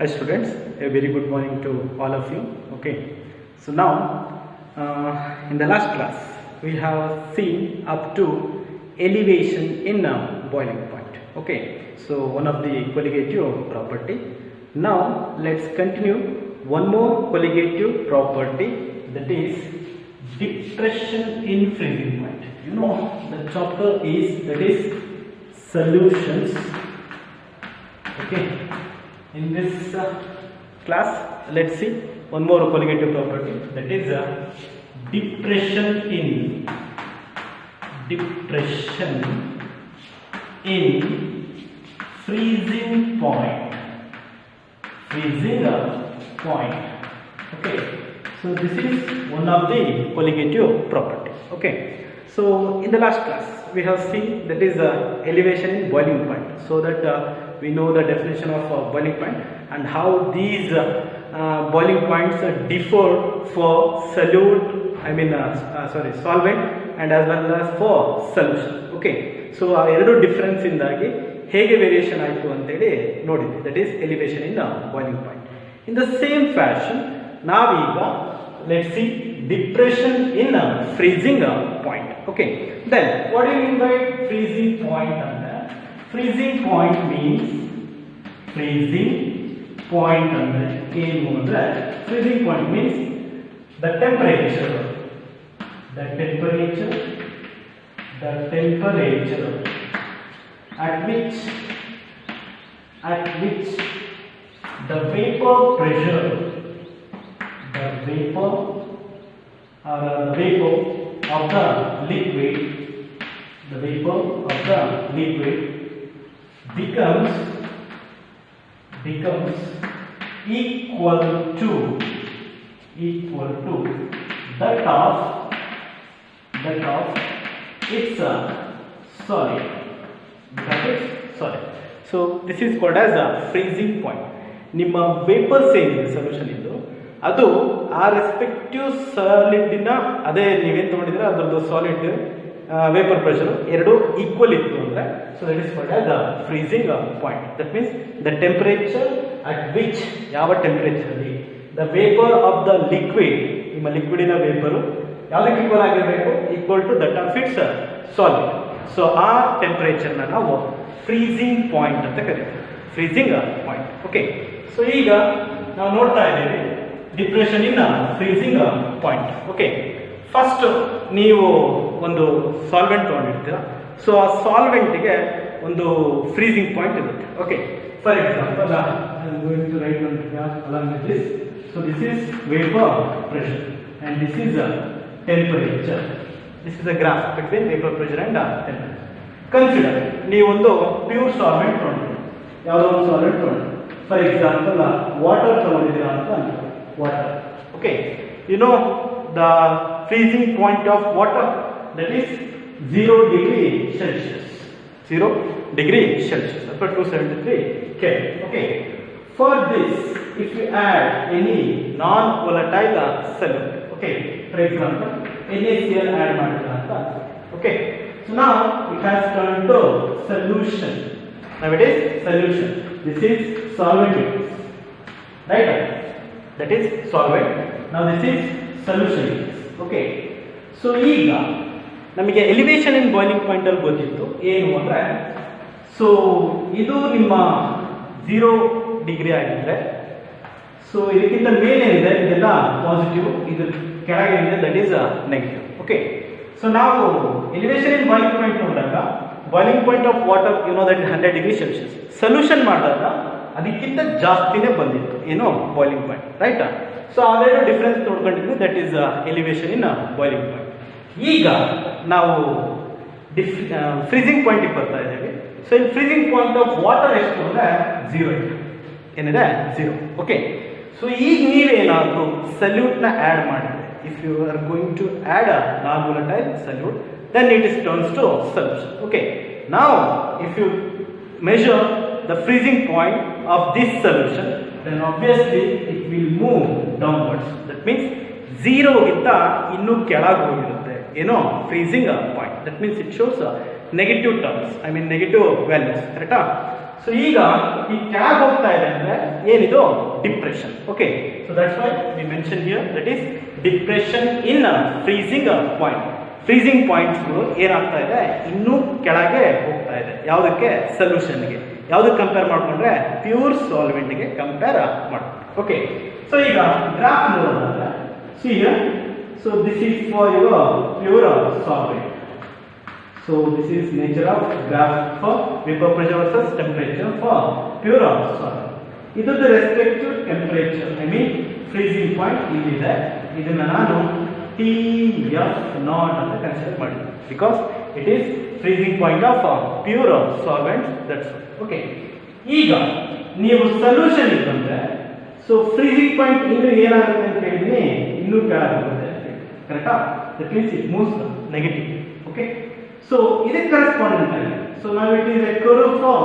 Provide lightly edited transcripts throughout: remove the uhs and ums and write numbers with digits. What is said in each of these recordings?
Hi students, a very good morning to all of you. Okay, so now in the last class we have seen up to elevation in boiling point. Okay, so one of the colligative property. Now let's continue one more colligative property, that is depression in freezing point. You know the chapter is, that is solutions. Okay, in this class let's see one more colligative property, that is depression in freezing point. Okay, so this is one of the colligative property. Okay, so in the last class we have seen, that is elevation in boiling point, so that we know the definition of boiling point and how these boiling points differ for solute, solvent, and as well as for solution. Okay, so ಆ ಎರಡು difference ಇಂದಾಗಿ ಹೇಗೆ variation ಆಯಿತು ಅಂತೇಳಿ ನೋಡಿದ್ವಿ, that is elevation in boiling point. In the same fashion ನಾವೀಗ let's see depression in freezing point. Okay, then what do you mean by freezing point? Freezing point means freezing point means the temperature at which the vapor pressure, the vapor of the liquid becomes equal to that of its solid. That is solid. So this is called as a freezing point. ನಿಮ್ಮ vapours ಏನಿದೆ solution ಇದು, ಅದು ಆ respective ಸಾಲಿಡ್ನ, ಅದೇ ನೀವೇನು ತೊಗೊಂಡಿದ್ರೆ ಅದರದ್ದು ಸಾಲಿಡ್ ವೇಪರ್ ಪ್ರೆಷರ್ ಎರಡು ಈಕ್ವಲ್ ಇತ್ತು ಅಂದರೆ, so that is called as freezing point. That means the temperature at which, ಯಾವ ಟೆಂಪರೇಚರಲ್ಲಿ the vapour of the liquid, ನಿಮ್ಮ ಲಿಕ್ವಿಡಿನ ವೇಪರು ಯಾವುದಕ್ಕೆ ಈಕ್ವಲ್ ಆಗಿರಬೇಕು, equal to that of its solid. So ಆ ಟೆಂಪರೇಚರ್ನ ನಾವು ಫ್ರೀಸಿಂಗ್ ಪಾಯಿಂಟ್ ಅಂತ ಕರೀತೀವಿ, ಫ್ರೀಸಿಂಗ್ ಪಾಯಿಂಟ್. ಓಕೆ, ಸೊ ಈಗ ನಾವು ನೋಡ್ತಾ ಇದ್ದೀವಿ depression in freezing point. Okay, first ನೀವು ಒಂದು ಸಾಲ್ವೆಂಟ್ ತೊಗೊಂಡಿರ್ತೀರ, ಸೊ ಆ ಸಾಲ್ವೆಂಟಿಗೆ ಒಂದು ಫ್ರೀಸಿಂಗ್ ಪಾಯಿಂಟ್ ಇರುತ್ತೆ. Okay, for example I am going to write one graph along with this. So this is vapour pressure and this is temperature. This is a graph between vapor pressure and temperature. Consider ನೀವು ಒಂದು pure solvent ತೊಗೊಂಡಿದ್ದೀರಿ, ಯಾವುದೋ ಒಂದು solvent ತೊಗೊಂಡಿದ್ದೀರಿ, for example water ತೊಗೊಂಡಿದ್ದೀರಾ ಅಂತ ಅನ್ಕೊಳ್ಳಿ, water. Okay, you know the freezing point of water, that is 0 degree Celsius, 0 degree Celsius ಅಥವಾ 273 K. Okay, for this if you add any non-volatile solute, okay, for example NaCl add ಮಾಡಿದ್ರಾ ಅಂತ. Okay, so now it has turned to solution. Now it is solution. This is solvent, right? That is solvent. Now this is solution. Okay, so ಈಗ ನಮಗೆ elevation in boiling point ಅಲ್ಲಿ ಗೊತ್ತಿತ್ತು ಏನು ಅಂದ್ರೆ, so ಇದು ನಿಮ್ಮ 0 ಡಿಗ್ರಿ ಆಗಿದ್ರೆ, so ಇದಕ್ಕಿಂತ ಮೇಲೆ ಇದೆ ಇದೆಲ್ಲ ಪಾಸಿಟಿವ್, ಇದು ಕೆಳಗೇನಿದೆ that is negative. Okay, so ನಾವು ಎಲಿವೇಶನ್ ಇನ್ ಬಾಯ್ಲಿಂಗ್ ಪಾಯಿಂಟ್ ನೋಡಿದಾಗ boiling point of water you know that is 100 degree Celsius. Solution ಮಾಡಿದಾಗ ಅದಕ್ಕಿಂತ ಜಾಸ್ತಿನೇ ಬಂದಿತ್ತು ಏನು ಬಾಯ್ಲಿಂಗ್ ಪಾಯಿಂಟ್, ರೈಟ್? ಸೊ ಅವೆರಡು ಡಿಫ್ರೆನ್ಸ್ ನೋಡ್ಕೊಂಡಿದ್ವಿ, that is elevation in boiling point. ಈಗ ನಾವು ಫ್ರೀಸಿಂಗ್ ಪಾಯಿಂಟಿಗೆ ಬರ್ತಾ ಇದ್ದೇವೆ. So in freezing point of water ಎಷ್ಟು ಅಂದರೆ 0 ಏನಿದೆ, 0. ಓಕೆ, ಸೊ ಈಗ ನೀವೇನಾದರೂ ಸಲ್ಯೂಟ್ನ ಆ್ಯಡ್ ಮಾಡಿದ್ರೆ, if you are going to add a non volatile solute, then it is turns to solution. Okay, ನಾವು if you measure the freezing point of this solution, then obviously it will move downwards. That means 0 ಗಿಂತ ಇನ್ನೂ ಕೆಳಗೆ ಹೋಗಿರುತ್ತೆ ಏನೋ freezing point. That means it shows negative terms, I mean negative values, ಕರೆಕ್ಟಾ? So ಈಗ ಈ ಕೆಳಗೆ ಹೋಗ್ತಾ ಇದೆ ಅಂದ್ರೆ ಏನಿದು depression. Okay, so that's why we mention here that is depression in freezing point. Freezing ಪಾಯಿಂಟ್ಸ್ಗಳು ಏನಾಗ್ತಾ ಇದೆ, ಇನ್ನೂ ಕೆಳಗೆ ಹೋಗ್ತಾ ಇದೆ. ಯಾವುದಕ್ಕೆ? ಸೊಲ್ಯೂಷನ್ಗೆ. ಯಾವುದಕ್ಕೆ ಕಂಪೇರ್ ಮಾಡ್ಕೊಂಡ್ರೆ ಪ್ಯೂರ್ ಸಾಲ್ವೆಂಟ್ಗೆ ಕಂಪೇರ್ ಮಾಡ್ಕೊಂಡು. ಓಕೆ, ಸೊ ಈಗ ಗ್ರಾಫ್ ನೋಡೋದಾದ್ರೆ so this is for your pure solvent. So this is nature of graph for vapor pressure versus temperature for pure solid. Either the respective temperature, I mean freezing point illiದೆ. ಇದನ್ನ ನಾನು TF naught ಅಂತ consider ಮಾಡಿದ್ದೀನಿ because it is freezing point of pure solvents. That's all. Okay. ಈಗ ನೀವು solution ಇದ್ದಂದ್ರೆ so freezing point ಇನ್ನು ಏನಾಗುತ್ತೆ ಅಂತ ಹೇಳಿದ್ರೆ ಇನ್ನೂ ಕೆಳಗೆ ಬರುತ್ತೆ. ಕರೆಕ್ಟಾ? That means it moves negative. Okay, so ಇದಕ್ಕೆ ಕರೆಸ್ಪಾಂಡೆಂಟ್ ಆಗಿ so now it is a curve for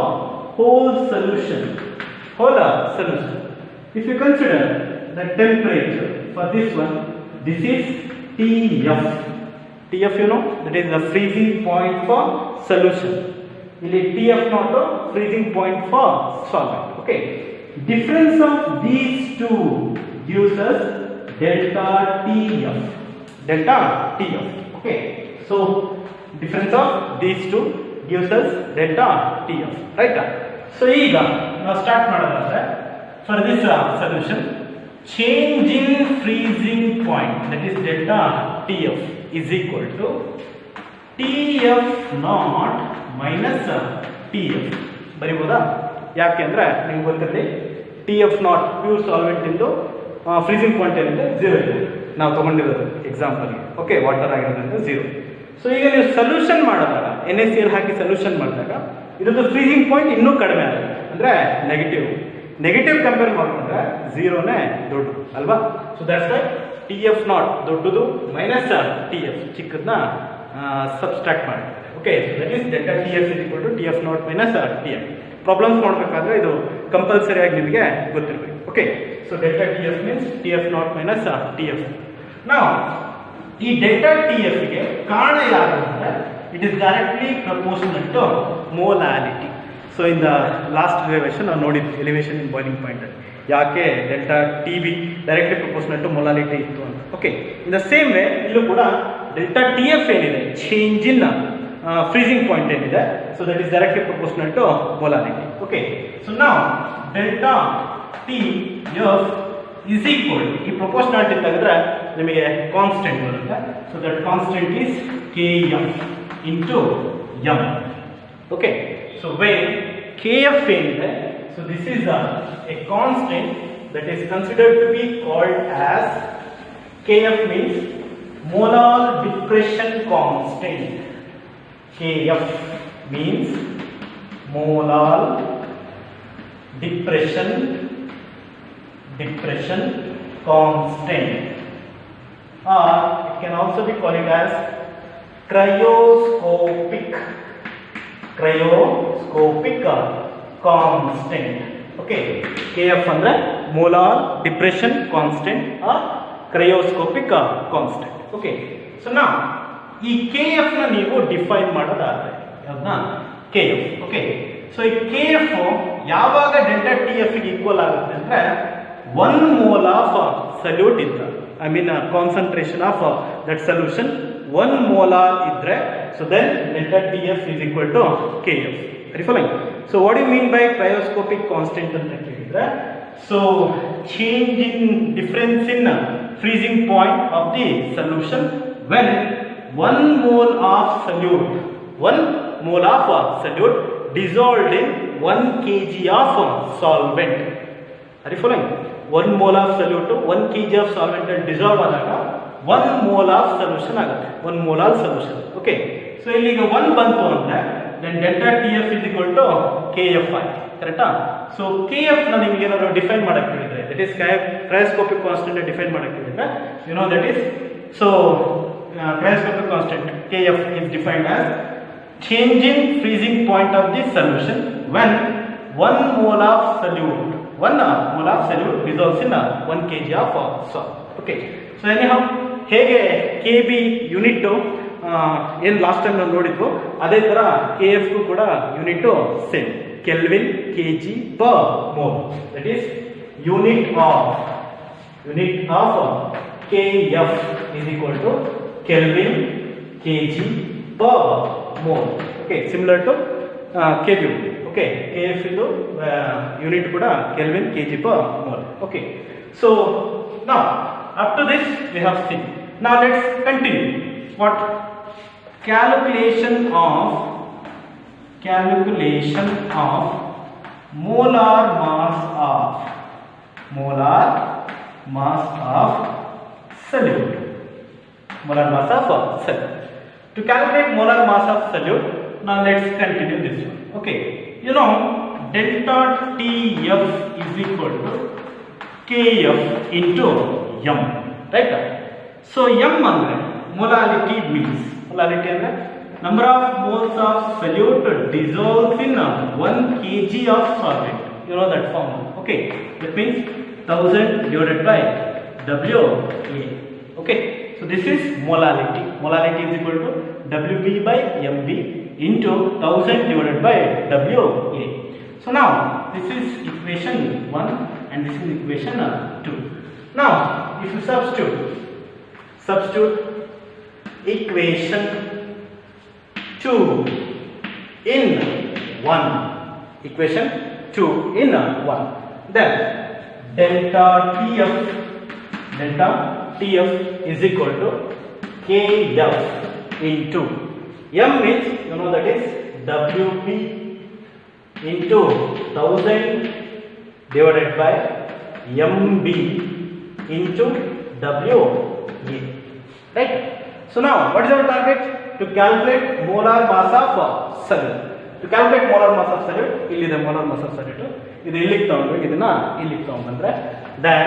whole solution. If you consider the temperature for this one, this is TF, you know, that is the freezing point for solution. ಇಲ್ಲಿ TF not freezing point for solvent. Okay, difference of these two gives us delta TF. Okay, so difference of these two gives us delta TF, right? So ಈಗ ನಾವು start ಮಾಡೋದಾದ್ರೆ for this solution, change in freezing point, that is delta TF, is equal to TF naught minus TF. ಬರೀಬೋದಾ? ಯಾಕೆ ಅಂದ್ರೆ ನಿಮ್ಗೆ ಗೊತ್ತಿರಲಿ TF naught pure solvent ಇಂದು freezing point ಏನಿದೆ 0 ಇದೆ. ನಾವು ತಗೊಂಡಿರೋದು ಎಕ್ಸಾಂಪಲ್ಗೆ. ಓಕೆ, ವಾಟರ್ ಆಗಿರೋದ್ರಿಂದ 0. ಸೊ ಈಗ ನೀವು ಸೊಲ್ಯೂಷನ್ ಮಾಡಿದಾಗ NaCl ಹಾಕಿ ಸೊಲ್ಯೂಷನ್ ಮಾಡಿದಾಗ ಇದ್ರದ್ದು ಫ್ರೀಸಿಂಗ್ ಪಾಯಿಂಟ್ ಇನ್ನೂ ಕಡಿಮೆ ಆಗುತ್ತೆ, ಅಂದರೆ ನೆಗೆಟಿವ್ ಕಂಪೇರ್ ಮಾಡಿಕೊಂಡ್ರೆ 0ನೇ ದೊಡ್ಡದು ಅಲ್ವಾ? So that's why TF not ದೊಡ್ಡದು ಮೈನಸ್ TF ಚಿಕ್ಕದನ್ನ ಸಬ್ಸ್ಟ್ರಾಕ್ಟ್ ಮಾಡಿದ್ದಾರೆ. Okay, that is delta TF is equal to TF not minus TF. Problems ನೋಡಬೇಕಾದ್ರೆ ಇದು ಕಂಪಲ್ಸರಿಯಾಗಿ ನಿಮಗೆ ಗೊತ್ತಿರಬೇಕು. Okay, so delta TF means TF not minus TF. ನಾವು ಈ ಡೆಲ್ಟಾ TF ಗೆ ಕಾರಣ ಯಾರು ಅಂದ್ರೆ it is directly proportional to molality. So in the last derivation ನಾವು ನೋಡಿದ್ವಿ ಎಲಿವೇಶನ್ ಇನ್ ಬಾಯ್ಲಿಂಗ್ ಪಾಯಿಂಟ್ ಅಲ್ಲಿ ಯಾಕೆ delta TB directly proportional to molality ಇತ್ತು ಅಂತ. Okay, in the same way ಇಲ್ಲೂ ಕೂಡ ಡೆಲ್ಟಾ TF ಏನಿದೆ ಚೇಂಜ್ ಇನ್ ಫ್ರೀಸಿಂಗ್ ಪಾಯಿಂಟ್ ಏನಿದೆ, so that is directly proportional to molality. Okay, so ನಾವು ಡೆಲ್ಟಾ TF is equal, ಈ ಪ್ರಪೋರ್ಷನಾಲಿಟಿ ತೆಗೆದ್ರೆ ನಿಮಗೆ ಕಾನ್ಸ್ಟೆಂಟ್ ಬರುತ್ತೆ. So that constant is Kf into m. Okay, so where Kf ಏನಿದೆ, so this is a constant that is considered to be called as Kf means molar depression constant. Kf means molar depression constant, or it can also be called as cryoscopic constant. Okay, Kf ಅಂದ್ರೆ molar depression constant or cryoscopic constant. Okay, so now ಈ Kf ನ ನೀವು define ಮಾಡೋದಾದ್ರೆ ಯಾವ್ದನ್ನ Kf. Okay, so ಈ Kf ಯಾವಾಗ delta TF ಗೆ equal ಆಗುತ್ತೆ ಅಂದ್ರೆ 1 mole of solute ಇದ್ರೆ, I mean concentration of that solution 1 molar ಇದ್ರೆ, so then delta TF is equal to Kf. Are you following? So what do you mean by cryoscopic constant ಅಂತ ಕೇಳಿದ್ರೆ, so change in difference in freezing point of the solution when 1 mole of solute dissolved in 1 kg of solvent. Are you following? 1 mole of solute 1 kg of solvent dissolve ಆದಾಗ 1 mole of solution ಆಗುತ್ತೆ, 1 molar solution. Okay, so ಇಲ್ಲಿಗೆ 1 ಬಂತು ಅಂದ್ರೆ then delta TF is equal to KFI. ಕರೆಕ್ಟಾ? So KF ನ ನಿಮಗೆ ಏನಾದರೂ define ಮಾಡಕ್ಕೆ ಹೇಳಿದ್ರೆ, that is cryoscopic constant define ಮಾಡಕ್ಕೆ ಹೇಳಿದ್ರೆ, you know that is, so cryoscopic constant Kf is defined as change in freezing point of the solution when 1 mole of solute dissolves in 1 kg of salt. Okay, so anyhow ಹೇಗೆ KB unit ಏನು last time ನಾವು ನೋಡಿದ್ವು ಅದೇ ತರ KF ಕೂಡ unit same kelvin kg per mole. That is unit of Kf is equal to Kelvin kg per mole. Okay, similar to kg. Okay, Kf is unit kuda Kelvin kg per mole. Okay, so now up to this we have seen. Now let's continue. What? Calculation of molar mass of solute. Molar mass of solute. To calculate molar mass of solute, now let's continue this one. Okay, you know delta TF is equal to KF into M, right? So M andre molality means number of moles of solute dissolves in 1 kg of solvent. You know that formula. Okay, that means 1000 divided by WA. Okay, so this is molality. Molality is equal to WB by MB into 1000 divided by WA. So now this is equation 1 and this is equation 2. Now if you substitute equation 2 in 1, then delta TF is equal to KF into M means you know that is WP into 1000 divided by MB into WA. Right? So now what is our target? To calculate molar mass of solute. To calculate molar mass of solute, illide molar mass of solute. Idu illige tagondre idana illige tagondre, then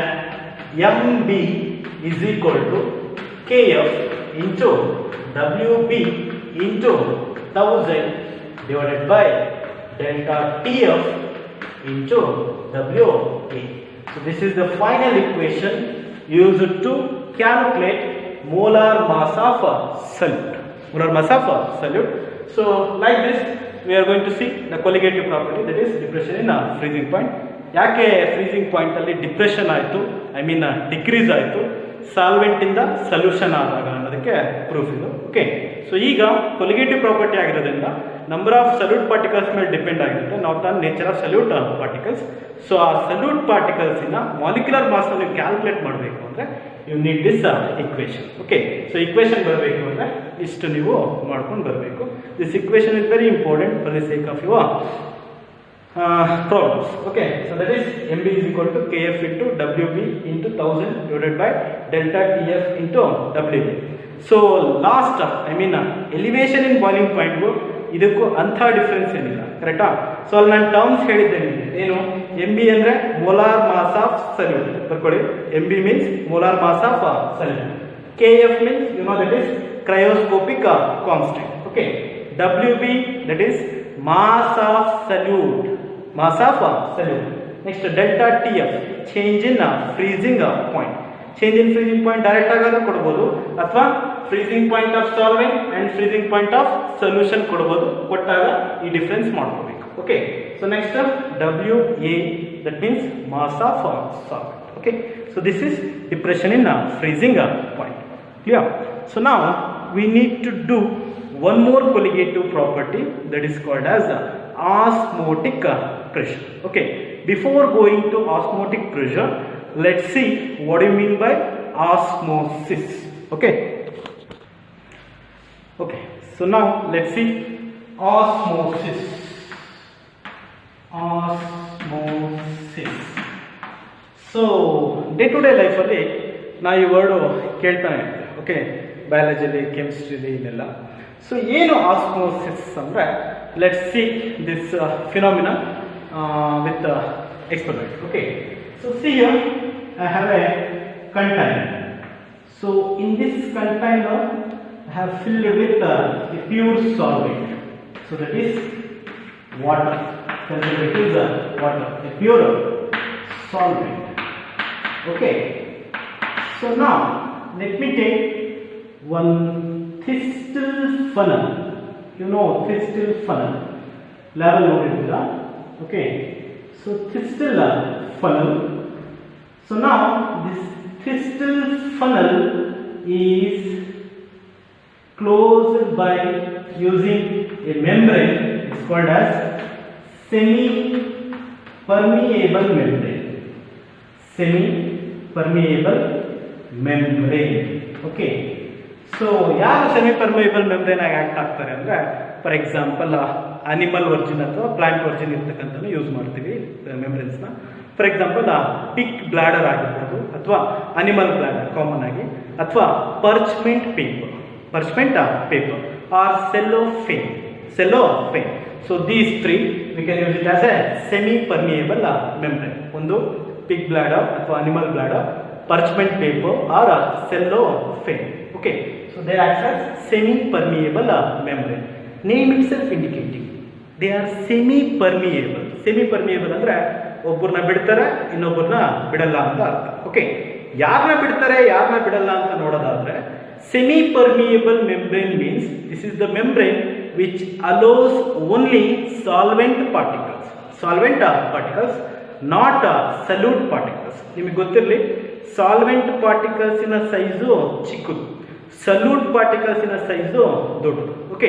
MB is equal to KF into WB into 1000 divided by delta TF into WA. So this is the final equation used to calculate molar mass of solute. So like this we are going to see the colligative property, that is depression in freezing point. ಯಾಕೆ freezing point ಅಲ್ಲಿ depression ಆಯಿತು, I mean decrease ಆಯಿತು solvent ಇಂದ solution ಆದಾಗ ಅನ್ನೋದಕ್ಕೆ proof ಇದು. Okay, so ಈಗ colligative property ಆಗಿರೋದ್ರಿಂದ ನಂಬರ್ ಆಫ್ ಸಲ್ಯೂಟ್ ಪಾರ್ಟಿಕಲ್ಸ್ ಮೇಲೆ ಡಿಪೆಂಡ್ ಆಗಿರುತ್ತೆ, not the nature of solute particles. So ಆ ಸಲ್ಯೂಟ್ ಪಾರ್ಟಿಕಲ್ಸಿನ ಮಾಲಿಕ್ಯುಲರ್ ಮಾಸ್ ನೀವು ಕ್ಯಾಲ್ಕುಲೇಟ್ ಮಾಡಬೇಕು ಅಂದರೆ you need this equation. Okay, so equation ಬರಬೇಕು ಅಂದರೆ ಇಷ್ಟು ನೀವು ಮಾಡ್ಕೊಂಡು ಬರಬೇಕು. This equation is very important for the sake of your problems. Okay, so that is MB is equal to KF into WB into 1000 divided by delta TF into WB. So last I mean elevation in boiling point ಗೂ ಇದಕ್ಕೂ ಅಂಥ difference ಏನಿಲ್ಲ, ಕರೆಕ್ಟಾ? So ಅಲ್ಲಿ ನಾನು terms ಹೇಳಿದ್ದೇನೆ ಏನು, MB ಅಂದರೆ ಮೋಲಾರ್ ಮಾಸ್ ಆಫ್ ಸಲ್ಯೂಟ್, ಬರ್ಕೊಳ್ಳಿ. MB means molar mass of solute. KF means you know that is cryoscopic constant. Okay, WB that is mass of solute, next delta TF change in freezing point. Change in freezing point direct ಆಗಾದ್ರೂ ಕೊಡಬಹುದು ಅಥವಾ freezing point of solvent and freezing point of solution ಕೊಡಬಹುದು, ಕೊಟ್ಟಾಗ ಈ difference ಮಾಡ್ಕೋಬೇಕು. Okay, so next WA that means mass of solvent. Okay, so this is depression in freezing point. Clear? So now we need to do one more colligative property that is called as osmotic pressure. Okay, before going to osmotic pressure, let's see what do you mean by osmosis. Okay, so now let's see osmosis. So day to day life ಅಲ್ಲಿ ನಾ ಈ word ಕೇಳ್ತಾನೆ ಇರ್ತೀವಿ. Okay, ಬಯಾಲಜಿಲಿ, ಕೆಮಿಸ್ಟ್ರಿಲಿ ಇದೆಲ್ಲ. So ಏನು osmosis ಅಂದರೆ, let's see this phenomena with experiment. Okay, so see here I have a container. So in this container I have filled with a pure solvent. So that is water. Consider it is water, a pure solvent. Okay, so now let me take one thistle funnel. You know thistle funnel level ನೋಡಿದ್ದೀರಾ? Okay, So Thistell funnel. So now this Thistell funnel is closed by using a membrane. It's called as semi-permeable membrane. Semi-permeable membrane. Okay. So ಯಾರು semi permeable membrane ಆಗಿ act ಆಗ್ತಾರೆ ಅಂದರೆ, for example animal origin ಅಥವಾ plant origin ಇರ್ತಕ್ಕಂಥ use ಮಾಡ್ತೀವಿ ಮೆಂಬ್ರೇನ್ಸ್ನ. For example pig bladder ಆಗಿರ್ಬೋದು, ಅಥವಾ ಅನಿಮಲ್ ಬ್ಲಾಡರ್ ಕಾಮನ್ ಆಗಿ, ಅಥವಾ parchment paper or cellophane. So these three we can use it as a semi permeable membrane. ಒಂದು ಪಿಗ್ ಬ್ಲಾಡರ್ ಅಥವಾ animal bladder, parchment paper or cellophane. Okay, so they act as semi-permeable membrane. Name itself indicating they are semi-permeable. Semi-permeable ಅಂದ್ರೆ ಒಬ್ಬರನ್ನ ಬಿಡ್ತಾರೆ, ಇನ್ನೊಬ್ಬರನ್ನ ಬಿಡಲ್ಲ ಅಂತ ಅರ್ಥ. Okay, ಯಾರನ್ನ ಬಿಡ್ತಾರೆ ಯಾರನ್ನ ಬಿಡಲ್ಲ ಅಂತ ನೋಡೋದಾದ್ರೆ, semi-permeable membrane means this is the membrane which allows only solvent particles, not solute particles. ನಿಮಗೆ ಗೊತ್ತಿರಲಿ, ಸಾಲ್ವೆಂಟ್ ಪಾರ್ಟಿಕಲ್ಸಿನ ಸೈಜು ಚಿಕ್ಕದು, ಸಲ್ಯೂಟ್ ಪಾರ್ಟಿಕಲ್ಸಿನ ಸೈಜು ದೊಡ್ಡದು. ಓಕೆ,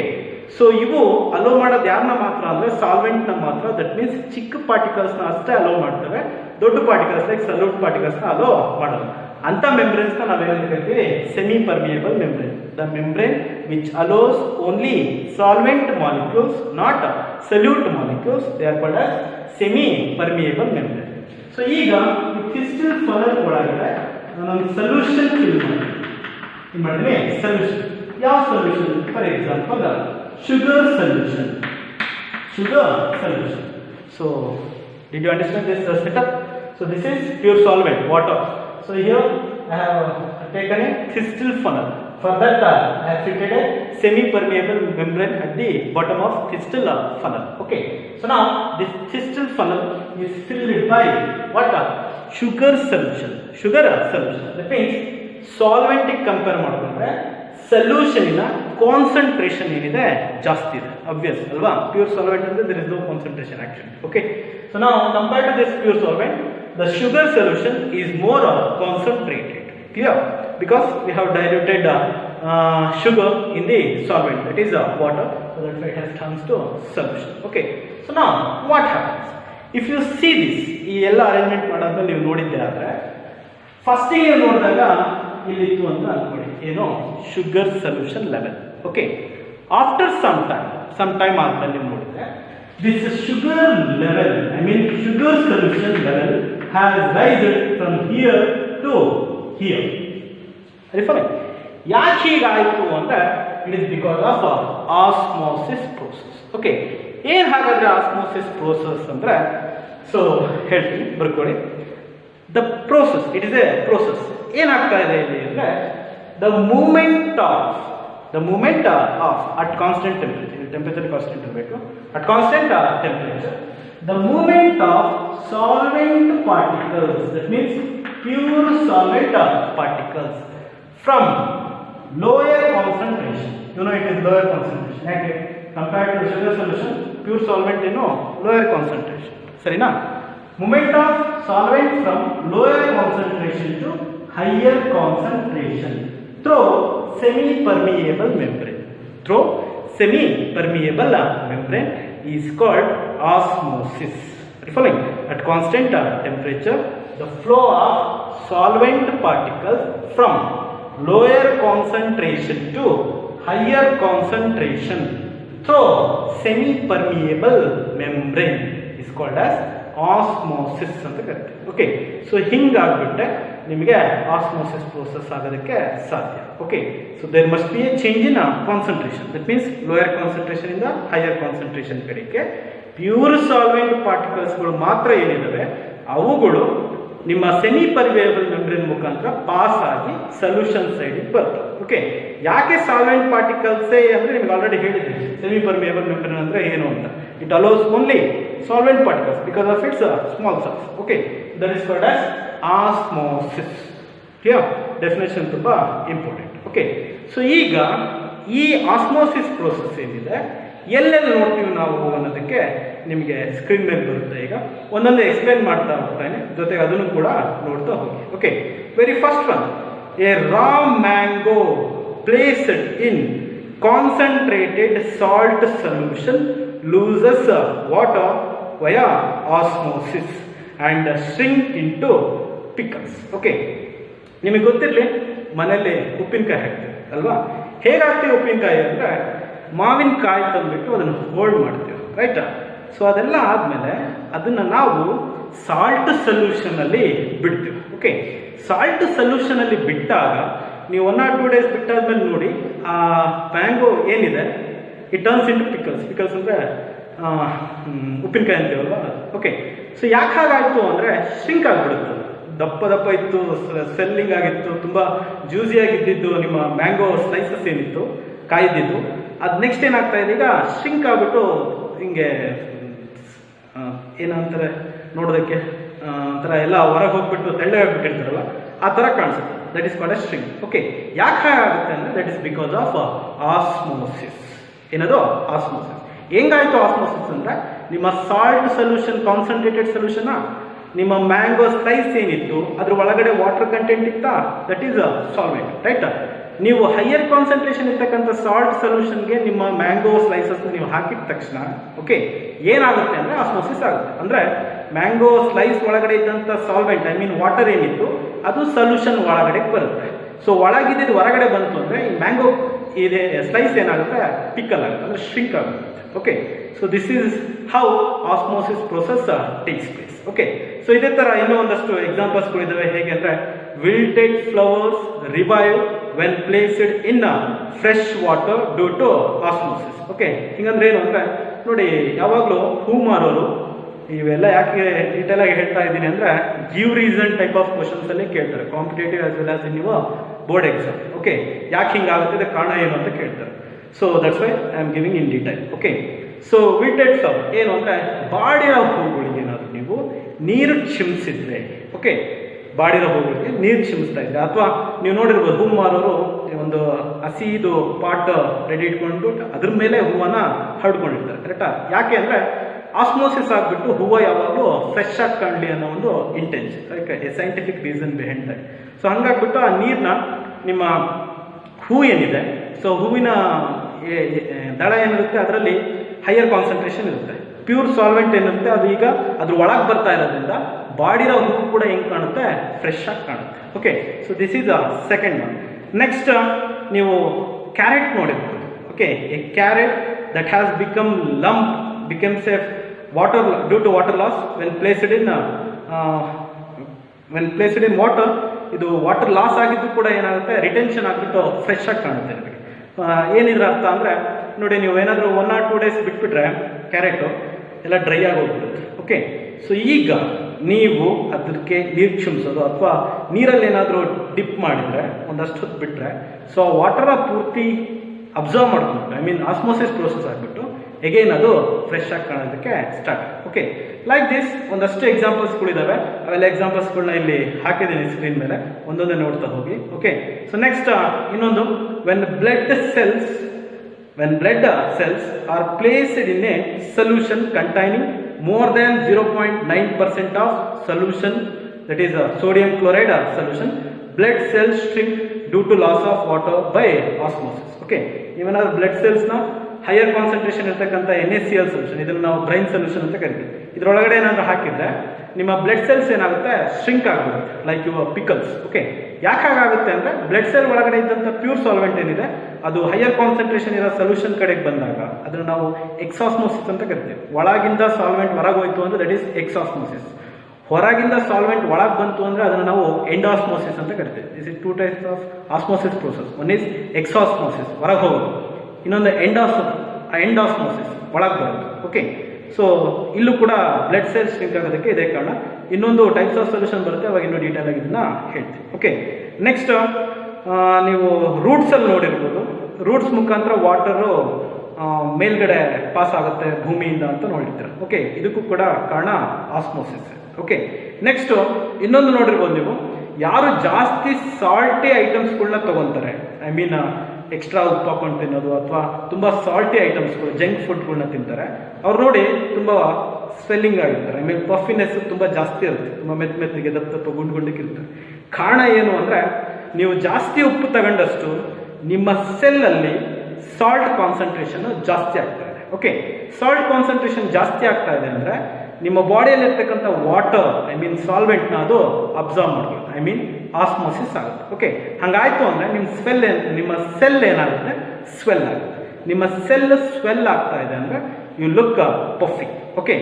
ಸೊ ಇವು ಅಲೋ ಮಾಡೋದು ಯಾರನ್ನ ಮಾತ್ರ ಅಂದರೆ ಸಾಲ್ವೆಂಟ್ನ ಮಾತ್ರ. ದಟ್ ಮೀನ್ಸ್ ಚಿಕ್ಕ ಪಾರ್ಟಿಕಲ್ಸ್ನ ಅಷ್ಟೇ ಅಲೋ ಮಾಡ್ತವೆ, ದೊಡ್ಡ ಪಾರ್ಟಿಕಲ್ಸ್ ಲೈಕ್ ಸಲ್ಯೂಟ್ ಪಾರ್ಟಿಕಲ್ಸ್ನ ಅಲೋ ಮಾಡೋದು. ಅಂಥ ಮೆಂಬ್ರೇನ್ಸ್ನ ನಾವೇನು ಕರಿತೀವಿ? Semi permeable membrane. The membrane which allows only solvent molecules, not solute molecules, they are called as semi permeable membrane. So ಈಗ ಥಿಸ್ಟಲ್ ಫನಲ್ ಒಳಗಡೆ ನಾನು ಸೊಲ್ಯೂಷನ್ ಫಿಲ್ ಮಾಡ್ತೀನಿ. ಸೊಲ್ಯೂಷನ್ ಯಾವ solution? For example sugar solution. So did you understand this setup? So this is pure solvent, water. So here I have taken a Thistell funnel. For that I have fitted a semi-permeable membrane at the bottom of Thistell funnel. Okay. So now this Thistell funnel is filled by what? Sugar solution. That means solvent ಗೆ compare ಮಾಡಿಕೊಂಡ್ರೆ ಸೊಲ್ಯೂಷನಿನ concentration ಏನಿದೆ ಜಾಸ್ತಿ ಇದೆ. Obvious ಅಲ್ವಾ? Pure solvent ಅಂದ್ರೆ there is no concentration actually. Okay. So now compared to this pure solvent, the sugar solution is more concentrated. Clear? Because we have diluted sugar in the solvent, that is water, so that it has turns to solution. Okay, so now what happens if you see this? ಈ ಎಲ್ಲ arrangement ಮಾಡೋದ್ರಲ್ಲಿ ನೀವು ನೋಡಿದ್ದೆ ಆದರೆ, ಫಸ್ಟಿಗೆ ನೋಡಿದಾಗ ಇಲ್ಲಿತ್ತು ಅಂತ ಅನ್ಕೊಳ್ಳಿ, ಏನು sugar solution level. Okay, after some time ಆದ್ಮೇಲೆ ನೀವು ನೋಡಿದ್ರೆ this sugar level, I mean sugar solution level has raised from here to here. ಯಾಕೆ ಹೀಗಾಯಿತು ಅಂದರೆ it is because of osmosis process. Okay, ಏನು ಹಾಗಾದ್ರೆ ಆಸ್ಮೋಸಿಸ್ ಪ್ರೋಸೆಸ್ ಅಂದರೆ? ಸೊ ಹೇಳ್ತೀನಿ, ಬರ್ಕೊಳ್ಳಿ. The process, it is a process. ಏನಾಗ್ತಾ ಇದೆ ಇಲ್ಲಿ ಅಂದರೆ, the movement of at constant temperature constant ಇರಬೇಕು, at constant temperature, the movement of solvent particles, that means pure solvent particles from lower concentration. You know it is lower concentration. Okay, compared to sugar solution, pure solvent lower concentration. Sarina? Movement of solvent from lower concentration to higher concentration through semi-permeable membrane. Is called osmosis. Following at constant temperature, the flow of solvent particles from lower concentration to higher concentration through semi-permeable membrane is called as osmosis ಅಂತ ಕರೀತೀವಿ. Okay, so ಹಿಂಗಾಗ್ಬಿಟ್ಟೆ ನಿಮಗೆ osmosis process ಆಗೋದಕ್ಕೆ ಸಾಧ್ಯ. Okay, so there must be a change in concentration. That means lower concentration ಇಂದ higher concentration ಕಡೆಗೆ pure solvent ಪಾರ್ಟಿಕಲ್ಸ್ಗಳು ಮಾತ್ರ ಏನಿದಾವೆ ಅವುಗಳು ನಿಮ್ಮ ಸೆಮಿ ಪರ್ಮಿಯಬಲ್ ಮೆಂಬ್ರೇನ್ ಮುಖಾಂತರ ಪಾಸ್ ಆಗಿ ಸೊಲ್ಯೂಷನ್ ಸೈಡಿಗೆ ಬರ್ತವೆ. ಓಕೆ, ಯಾಕೆ ಸಾಲ್ವೆಂಟ್ ಪಾರ್ಟಿಕಲ್ಸೇ ಅಂದರೆ ನಿಮ್ಗೆ ಆಲ್ರೆಡಿ ಹೇಳಿದ್ದೀನಿ ಸೆಮಿ ಪರ್ಮಿಯಬಲ್ ಮೆಂಬ್ರೇನ್ ಅಂದರೆ ಏನು ಅಂತ. It allows only solvent particles because of it's small size. Okay, that is called as osmosis. Clear? Definition ತುಂಬ ಇಂಪಾರ್ಟೆಂಟ್. ಓಕೆ, ಸೊ ಈಗ ಈ ಆಸ್ಮೋಸಿಸ್ ಪ್ರೋಸೆಸ್ ಏನಿದೆ ಎಲ್ಲೆಲ್ಲಿ ನೋಡ್ತೀವಿ ನಾವು ಅನ್ನೋದಕ್ಕೆ ನಿಮಗೆ ಸ್ಕ್ರೀನ್ ಮೇಲೆ ಬರುತ್ತೆ. ಈಗ ಒಂದೊಂದು ಎಕ್ಸ್ಪ್ಲೇನ್ ಮಾಡ್ತಾ ಹೋಗ್ತಾನೆ, ಜೊತೆಗೆ ಅದನ್ನು ಕೂಡ ನೋಡ್ತಾ ಹೋಗಿ. Okay, very first one, A Ra mango placed in concentrated salt solution loses water via osmosis and shrink into pickles. Okay, ನಿಮಗೆ ಗೊತ್ತಿರಲಿ ಮನೆಯಲ್ಲಿ ಉಪ್ಪಿನಕಾಯಿ ಹಾಕ್ತೀವಿ ಅಲ್ವಾ? ಹೇಗಾಗ್ತೀವಿ ಉಪ್ಪಿನಕಾಯಿ ಅಂದರೆ ಮಾವಿನಕಾಯಿ ತಂದುಬಿಟ್ಟು ಅದನ್ನು ಹೋಲ್ಡ್ ಮಾಡ್ತೀವಿ, ರೈಟಾ? ಸೊ ಅದೆಲ್ಲ ಆದಮೇಲೆ ಅದನ್ನು ನಾವು ಸಾಲ್ಟ್ ಸೊಲ್ಯೂಷನಲ್ಲಿ ಬಿಡ್ತೀವಿ. ಓಕೆ, ಸಾಲ್ಟ್ ಸೊಲ್ಯೂಷನಲ್ಲಿ ಬಿಟ್ಟಾಗ ನೀವು 1 or 2 days ಬಿಟ್ಟಾದ್ಮೇಲೆ ನೋಡಿ ಆ ಮ್ಯಾಂಗೋ ಏನಿದೆ it turns into pickles. Pickles ಅಂದರೆ ಉಪ್ಪಿನಕಾಯಿ ಅಂತೀವಲ್ವ. ಓಕೆ, ಸೊ ಯಾಕೆ ಹಾಗಾಯಿತು ಅಂದರೆ ಶ್ರಿಂಕ್ ಆಗಿಬಿಡುತ್ತೆ. ದಪ್ಪ ದಪ್ಪ ಇತ್ತು, ಸೆಲ್ಲಿಂಗ್ ಆಗಿತ್ತು, ತುಂಬ ಜ್ಯೂಸಿಯಾಗಿದ್ದಿದ್ದು ನಿಮ್ಮ ಮ್ಯಾಂಗೋ ಸ್ಲೈಸಸ್ ಏನಿತ್ತು ಕಾಯ್ದಿದ್ದು, ಅದು ನೆಕ್ಸ್ಟ್ ಏನಾಗ್ತಾ ಇದೆ ಈಗ ಶ್ರಿಂಕ್ ಆಗಿಬಿಟ್ಟು ಹಿಂಗೆ ಏನಂತಾರೆ ನೋಡೋದಕ್ಕೆ ಒಂಥರ ಎಲ್ಲ ಹೊರಗೆ ಹೋಗ್ಬಿಟ್ಟು ತೆಳ್ಳಗಾಗ್ಬಿಟ್ಟಿರ್ತಾರಲ್ಲ ಆ ಥರ ಕಾಣಿಸುತ್ತೆ. That is called A string. Okay, ಯಾಕೆ ಹಾಗಾಗುತ್ತೆ ಅಂದರೆ that is because of osmosis. ಏನದು ಆಸ್ಮೋಸಿಸ್. ಹೆಂಗಾಯ್ತು ಆಸ್ಮೋಸಿಸ್ ಅಂದರೆ ನಿಮ್ಮ ಸಾಲ್ಟ್ ಸೊಲ್ಯೂಷನ್, ಕಾನ್ಸಂಟ್ರೇಟೆಡ್ ಸೊಲ್ಯೂಷನ್, ನಿಮ್ಮ ಮ್ಯಾಂಗೋ ಸ್ಲೈಸ್ ಏನಿತ್ತು ಅದ್ರ ಒಳಗಡೆ ವಾಟರ್ ಕಂಟೆಂಟ್ ಇತ್ತಾ, ದಟ್ ಈಸ್ ಸಾಲ್ವೆಂಟ್, ರೈಟ್? ನೀವು ಹೈಯರ್ ಕಾನ್ಸಂಟ್ರೇಷನ್ ಇರ್ತಕ್ಕಂಥ ಸಾಲ್ಟ್ ಸೊಲ್ಯೂಷನ್ಗೆ ನಿಮ್ಮ ಮ್ಯಾಂಗೋ ಸ್ಲೈಸಸ್ ನೀವು ಹಾಕಿದ ತಕ್ಷಣ ಓಕೆ ಏನಾಗುತ್ತೆ ಅಂದರೆ ಆಸ್ಮೋಸಿಸ್ ಆಗುತ್ತೆ. ಅಂದರೆ ಮ್ಯಾಂಗೋ ಸ್ಲೈಸ್ ಒಳಗಡೆ ಇದ್ದಂಥ ಸಾಲ್ವೆಂಟ್, ಐ ಮೀನ್ ವಾಟರ್ ಏನಿತ್ತು ಅದು ಸೊಲ್ಯೂಷನ್ ಒಳಗಡೆ ಬರುತ್ತೆ. ಸೊ ಒಳಗಿದ್ದು ಹೊರಗಡೆ ಬಂತು ಅಂದರೆ ಈ ಮ್ಯಾಂಗೋ ಇದೆ ಸ್ಲೈಸ್ ಏನಾಗುತ್ತೆ, ಪಿಕಲ್ ಆಗುತ್ತೆ, ಅಂದರೆ ಶ್ರಿಂಕ್ ಆಗುತ್ತೆ. Okay, so this is how osmosis process takes place. Okay, so ಇದೇ ಥರ ಇನ್ನೂ ಒಂದಷ್ಟು ಎಕ್ಸಾಂಪಲ್ಸ್ಗಳು ಇದ್ದಾವೆ. ಹೇಗೆ ಅಂದರೆ wilted flowers revive when placed in fresh water due to osmosis. Okay, ಹಿಂಗಂದ್ರೆ ಏನು ಅಂದರೆ ನೋಡಿ, ಯಾವಾಗಲೂ ಹೂ ಮಾರೋರು ಇವೆಲ್ಲ ಯಾಕೆ ಡೀಟೇಲ್ ಆಗಿ ಹೇಳ್ತಾ ಇದ್ದೀನಿ ಅಂದರೆ give reason type of questions ಅಲ್ಲಿ ಕೇಳ್ತಾರೆ, competitive as well as in your board exam. Okay, ಯಾಕೆ ಹಿಂಗಾಗುತ್ತೆ, ಕಾರಣ ಏನು ಅಂತ ಕೇಳ್ತಾರೆ. So that's why I am giving in detail. Okay, so wilted flower ಏನು ಅಂದರೆ ಬಾಡಿರೋ ಹೂಗಳಿಗೆ ಏನಾದರೂ ನೀವು ನೀರು ಚಿಮ್ಸಿದ್ರೆ, ಓಕೆ, ಬಾಡಿರೋ ಹೂಗಳಿಗೆ ನೀರು ಚಿಮ್ಸ್ತಾ ಇದ್ರೆ, ಅಥವಾ ನೀವು ನೋಡಿರ್ಬೋದು ಹೂ ಮಾರೋರು ಒಂದು ಹಸಿದು ಪಾಟ್ ರೆಡಿ ಇಟ್ಕೊಂಡು ಅದ್ರ ಮೇಲೆ ಹೂವನ್ನ ಹರಡ್ಕೊಂಡಿರ್ತಾರೆ, ಕರೆಕ್ಟಾ? ಯಾಕೆ ಅಂದರೆ ಆಸ್ಮೋಸಿಸ್ ಆಗಿಬಿಟ್ಟು ಹೂವು ಯಾವಾಗಲೂ ಫ್ರೆಶ್ ಆಗಿ ಕಾಣಲಿ ಅನ್ನೋ ಒಂದು intention, like a scientific reason behind that. So ಹಂಗಾಗ್ಬಿಟ್ಟು ಆ ನೀರನ್ನ ನಿಮ್ಮ ಹೂ ಏನಿದೆ, ಸೊ ಹೂವಿನ ದಳ ಏನಿರುತ್ತೆ ಅದರಲ್ಲಿ ಹೈಯರ್ ಕಾನ್ಸಂಟ್ರೇಷನ್ ಇರುತ್ತೆ. ಪ್ಯೂರ್ ಸಾಲ್ವೆಂಟ್ ಏನಿರುತ್ತೆ ಅದು ಈಗ ಅದ್ರ ಒಳಗೆ ಬರ್ತಾ ಇರೋದ್ರಿಂದ ಬಾಡಿರೋ ಹೂ ಕೂಡ ಹೆಂಗೆ ಕಾಣುತ್ತೆ, ಫ್ರೆಶ್ ಆಗಿ ಕಾಣುತ್ತೆ. Okay, so this is a second one. Next ನೀವು ಕ್ಯಾರೆಟ್ ನೋಡಿರ್ಬೋದು. Okay, A carrot that has become lump becomes a water due to water loss when placed in water. ಇದು ವಾಟರ್ ಲಾಸ್ ಆಗಿದ್ದು ಕೂಡ ಏನಾಗುತ್ತೆ, ರಿಟೆನ್ಷನ್ ಆಗಿಬಿಟ್ಟು fresh ಆಗಿ ಕಾಣುತ್ತೆ ನಿಮಗೆ. ಏನಿದ್ರ ಅರ್ಥ ಅಂದರೆ ನೋಡಿ, ನೀವು ಏನಾದರೂ 1 or 2 days ಬಿಟ್ಬಿಟ್ರೆ ಕ್ಯಾರೆಟು ಎಲ್ಲ ಡ್ರೈ ಆಗಿ ಹೋಗ್ಬಿಡುತ್ತೆ. ಓಕೆ, ಸೊ ಈಗ ನೀವು ಅದಕ್ಕೆ ನೀರು ಚಿಮ್ಸೋದು ಅಥವಾ ನೀರಲ್ಲಿ ಏನಾದರೂ ಡಿಪ್ ಮಾಡಿದರೆ ಒಂದಷ್ಟು ಹೊತ್ತು ಬಿಟ್ಟರೆ, ಸೊ ಆ ವಾಟರ ಪೂರ್ತಿ ಅಬ್ಸರ್ವ್ ಮಾಡ್ಕೊಂಡು, ಐ ಮೀನ್ ಆಸ್ಮೋಸಿಸ್ ಪ್ರೋಸೆಸ್ ಆಗಿಬಿಟ್ಟು ಎಗೈನ್ ಅದು ಫ್ರೆಶ್ ಆಗಿ ಕಾಣೋದಕ್ಕೆ ಸ್ಟಾರ್ಟ್. ಓಕೆ, ಲೈಕ್ ದಿಸ್ ಒಂದಷ್ಟು ಎಕ್ಸಾಂಪಲ್ಸ್ಗಳಿದ್ದಾವೆ, ಅವೆಲ್ಲ ಎಕ್ಸಾಂಪಲ್ಸ್ಗಳನ್ನ ಇಲ್ಲಿ ಹಾಕಿದ್ದೀನಿ ಸ್ಕ್ರೀನ್ ಮೇಲೆ, ಒಂದೊಂದೇ ನೋಡ್ತಾ ಹೋಗಿ. ಓಕೆ, ಸೊ ನೆಕ್ಸ್ಟ್ ಇನ್ನೊಂದು, when blood cells are placed in a solution containing more than 0.9% of solution, that is sodium chloride solution, blood cells shrink due to loss of water by osmosis. Okay, ನೀವೇನಾದ್ರೂ blood ಸೆಲ್ಸ್ನ higher concentration ಇರ್ತಕ್ಕಂಥ NaCl solution, ಇದನ್ನು ನಾವು brain solution ಅಂತ ಕರಿತೀವಿ, ಇದರೊಳಗಡೆ ಏನಾದರೂ ಹಾಕಿದ್ರೆ ನಿಮ್ಮ ಬ್ಲಡ್ ಸೆಲ್ಸ್ ಏನಾಗುತ್ತೆ, ಶ್ರಿಂಕ್ ಆಗಿಬಿಡುತ್ತೆ, ಲೈಕ್ ಯುವರ್ ಪಿಕಲ್ಸ್. ಓಕೆ, ಯಾಕೆ ಹಾಗಾಗುತ್ತೆ ಅಂದರೆ ಬ್ಲಡ್ ಸೆಲ್ ಒಳಗಡೆ ಇದ್ದಂಥ ಪ್ಯೂರ್ ಸಾಲ್ವೆಂಟ್ ಏನಿದೆ ಅದು ಹೈಯರ್ ಕಾನ್ಸಂಟ್ರೇಷನ್ ಇರೋ ಸೊಲ್ಯೂಷನ್ ಕಡೆಗೆ ಬಂದಾಗ ಅದನ್ನು ನಾವು ಎಕ್ಸಾಸ್ಮೋಸಿಸ್ ಅಂತ ಕರಿತೀವಿ. ಒಳಗಿಂದ ಸಾಲ್ವೆಂಟ್ ಹೊರಗೆ ಹೋಯ್ತು ಅಂದರೆ ದಟ್ ಈಸ್ ಎಕ್ಸಾಸ್ಮೋಸಿಸ್. ಹೊರಗಿಂದ ಸಾಲ್ವೆಂಟ್ ಒಳಗೆ ಬಂತು ಅಂದರೆ ಅದನ್ನು ನಾವು ಎಂಡಾಸ್ಮೋಸಿಸ್ ಅಂತ ಕರಿತೀವಿ. This is 2 types of osmosis process. One is exosmosis, ಹೊರಗೆ ಹೋಗೋದು, ಇನ್ನೊಂದು ಎಂಡಾಸ್ಮೋಸಿಸ್, ಒಳಗೆ ಬರೋದು. ಓಕೆ, ಸೊ ಇಲ್ಲೂ ಕೂಡ ಬ್ಲಡ್ ಸೆಲ್ಸ್ ಶ್ರಿಂಕ್ ಆಗೋದಕ್ಕೆ ಇದೇ ಕಾರಣ. ಇನ್ನೊಂದು ಟೈಪ್ಸ್ ಆಫ್ ಸೊಲ್ಯೂಷನ್ ಬರುತ್ತೆ, ಅವಾಗ ಇನ್ನೂ ಡೀಟೇಲ್ ಆಗಿ ಇದನ್ನ ಹೇಳ್ತೀವಿ. ಓಕೆ, ನೆಕ್ಸ್ಟ್ ನೀವು ರೂಟ್ಸಲ್ಲಿ ನೋಡಿರ್ಬೋದು, ರೂಟ್ಸ್ ಮುಖಾಂತರ ವಾಟರು ಮೇಲ್ಗಡೆ ಪಾಸ್ ಆಗುತ್ತೆ ಭೂಮಿಯಿಂದ ಅಂತ ನೋಡಿರ್ತಾರೆ. ಓಕೆ, ಇದಕ್ಕೂ ಕೂಡ ಕಾರಣ ಆಸ್ಮೋಸಿಸ್. ಓಕೆ, ನೆಕ್ಸ್ಟ್ ಇನ್ನೊಂದು ನೋಡಿರ್ಬೋದು ನೀವು, ಯಾರು ಜಾಸ್ತಿ ಸಾಲ್ಟಿ ಐಟಮ್ಸ್ಗಳನ್ನ ತಗೊತಾರೆ, ಐ ಮೀನ್ ಎಕ್ಸ್ಟ್ರಾ ಉಪ್ಪು ಹಾಕೊಂಡು ತಿನ್ನೋದು ಅಥವಾ ತುಂಬ ಸಾಲ್ಟಿ ಐಟಮ್ಸ್ಗಳು ಜಂಕ್ ಫುಡ್ಗಳನ್ನ ತಿಂತಾರೆ ಅವ್ರು ನೋಡಿ ತುಂಬ ಸ್ವೆಲ್ಲಿಂಗ್ ಆಗಿರ್ತಾರೆ. ಆಮೇಲೆ ಪಫಿನೆಸ್ ತುಂಬ ಜಾಸ್ತಿ ಇರುತ್ತೆ, ತುಂಬ ಮೆತ್ತಿಗೆ ದಪ್ಪ ದಪ್ಪ ಗುಂಡಕ್ಕೆ ಇರುತ್ತೆ. ಕಾರಣ ಏನು ಅಂದರೆ ನೀವು ಜಾಸ್ತಿ ಉಪ್ಪು ತಗೊಂಡಷ್ಟು ನಿಮ್ಮ ಸೆಲ್ಲಲ್ಲಿ ಸಾಲ್ಟ್ ಕಾನ್ಸಂಟ್ರೇಷನ್ ಜಾಸ್ತಿ ಆಗ್ತಾ ಇದೆ. ಓಕೆ, ಸಾಲ್ಟ್ ಕಾನ್ಸಂಟ್ರೇಷನ್ ಜಾಸ್ತಿ ಆಗ್ತಾ ಇದೆ ಅಂದರೆ ನಿಮ್ಮ ಬಾಡಿಯಲ್ಲಿ ಇರ್ತಕ್ಕಂಥ ವಾಟರ್ ಸಾಲ್ವೆಂಟ್ನ ಅದು ಅಬ್ಸಾರ್ವ್ ಮಾಡ್ಕೊಳ್ಳುತ್ತೆ, ಆಸ್ಮೋಸಿಸ್ ಆಗುತ್ತೆ. ಓಕೆ, ಹಂಗಾಯ್ತು ಅಂದರೆ ನಿಮ್ಮ ಸೆಲ್ ಏನಾಗುತ್ತೆ, ಸ್ವೆಲ್ ಆಗುತ್ತೆ. ನಿಮ್ಮ ಸೆಲ್ ಸ್ವೆಲ್ ಆಗ್ತಾ ಇದೆ ಅಂದರೆ ಯು ಲುಕ್ ಪಫಿ. ಓಕೆ,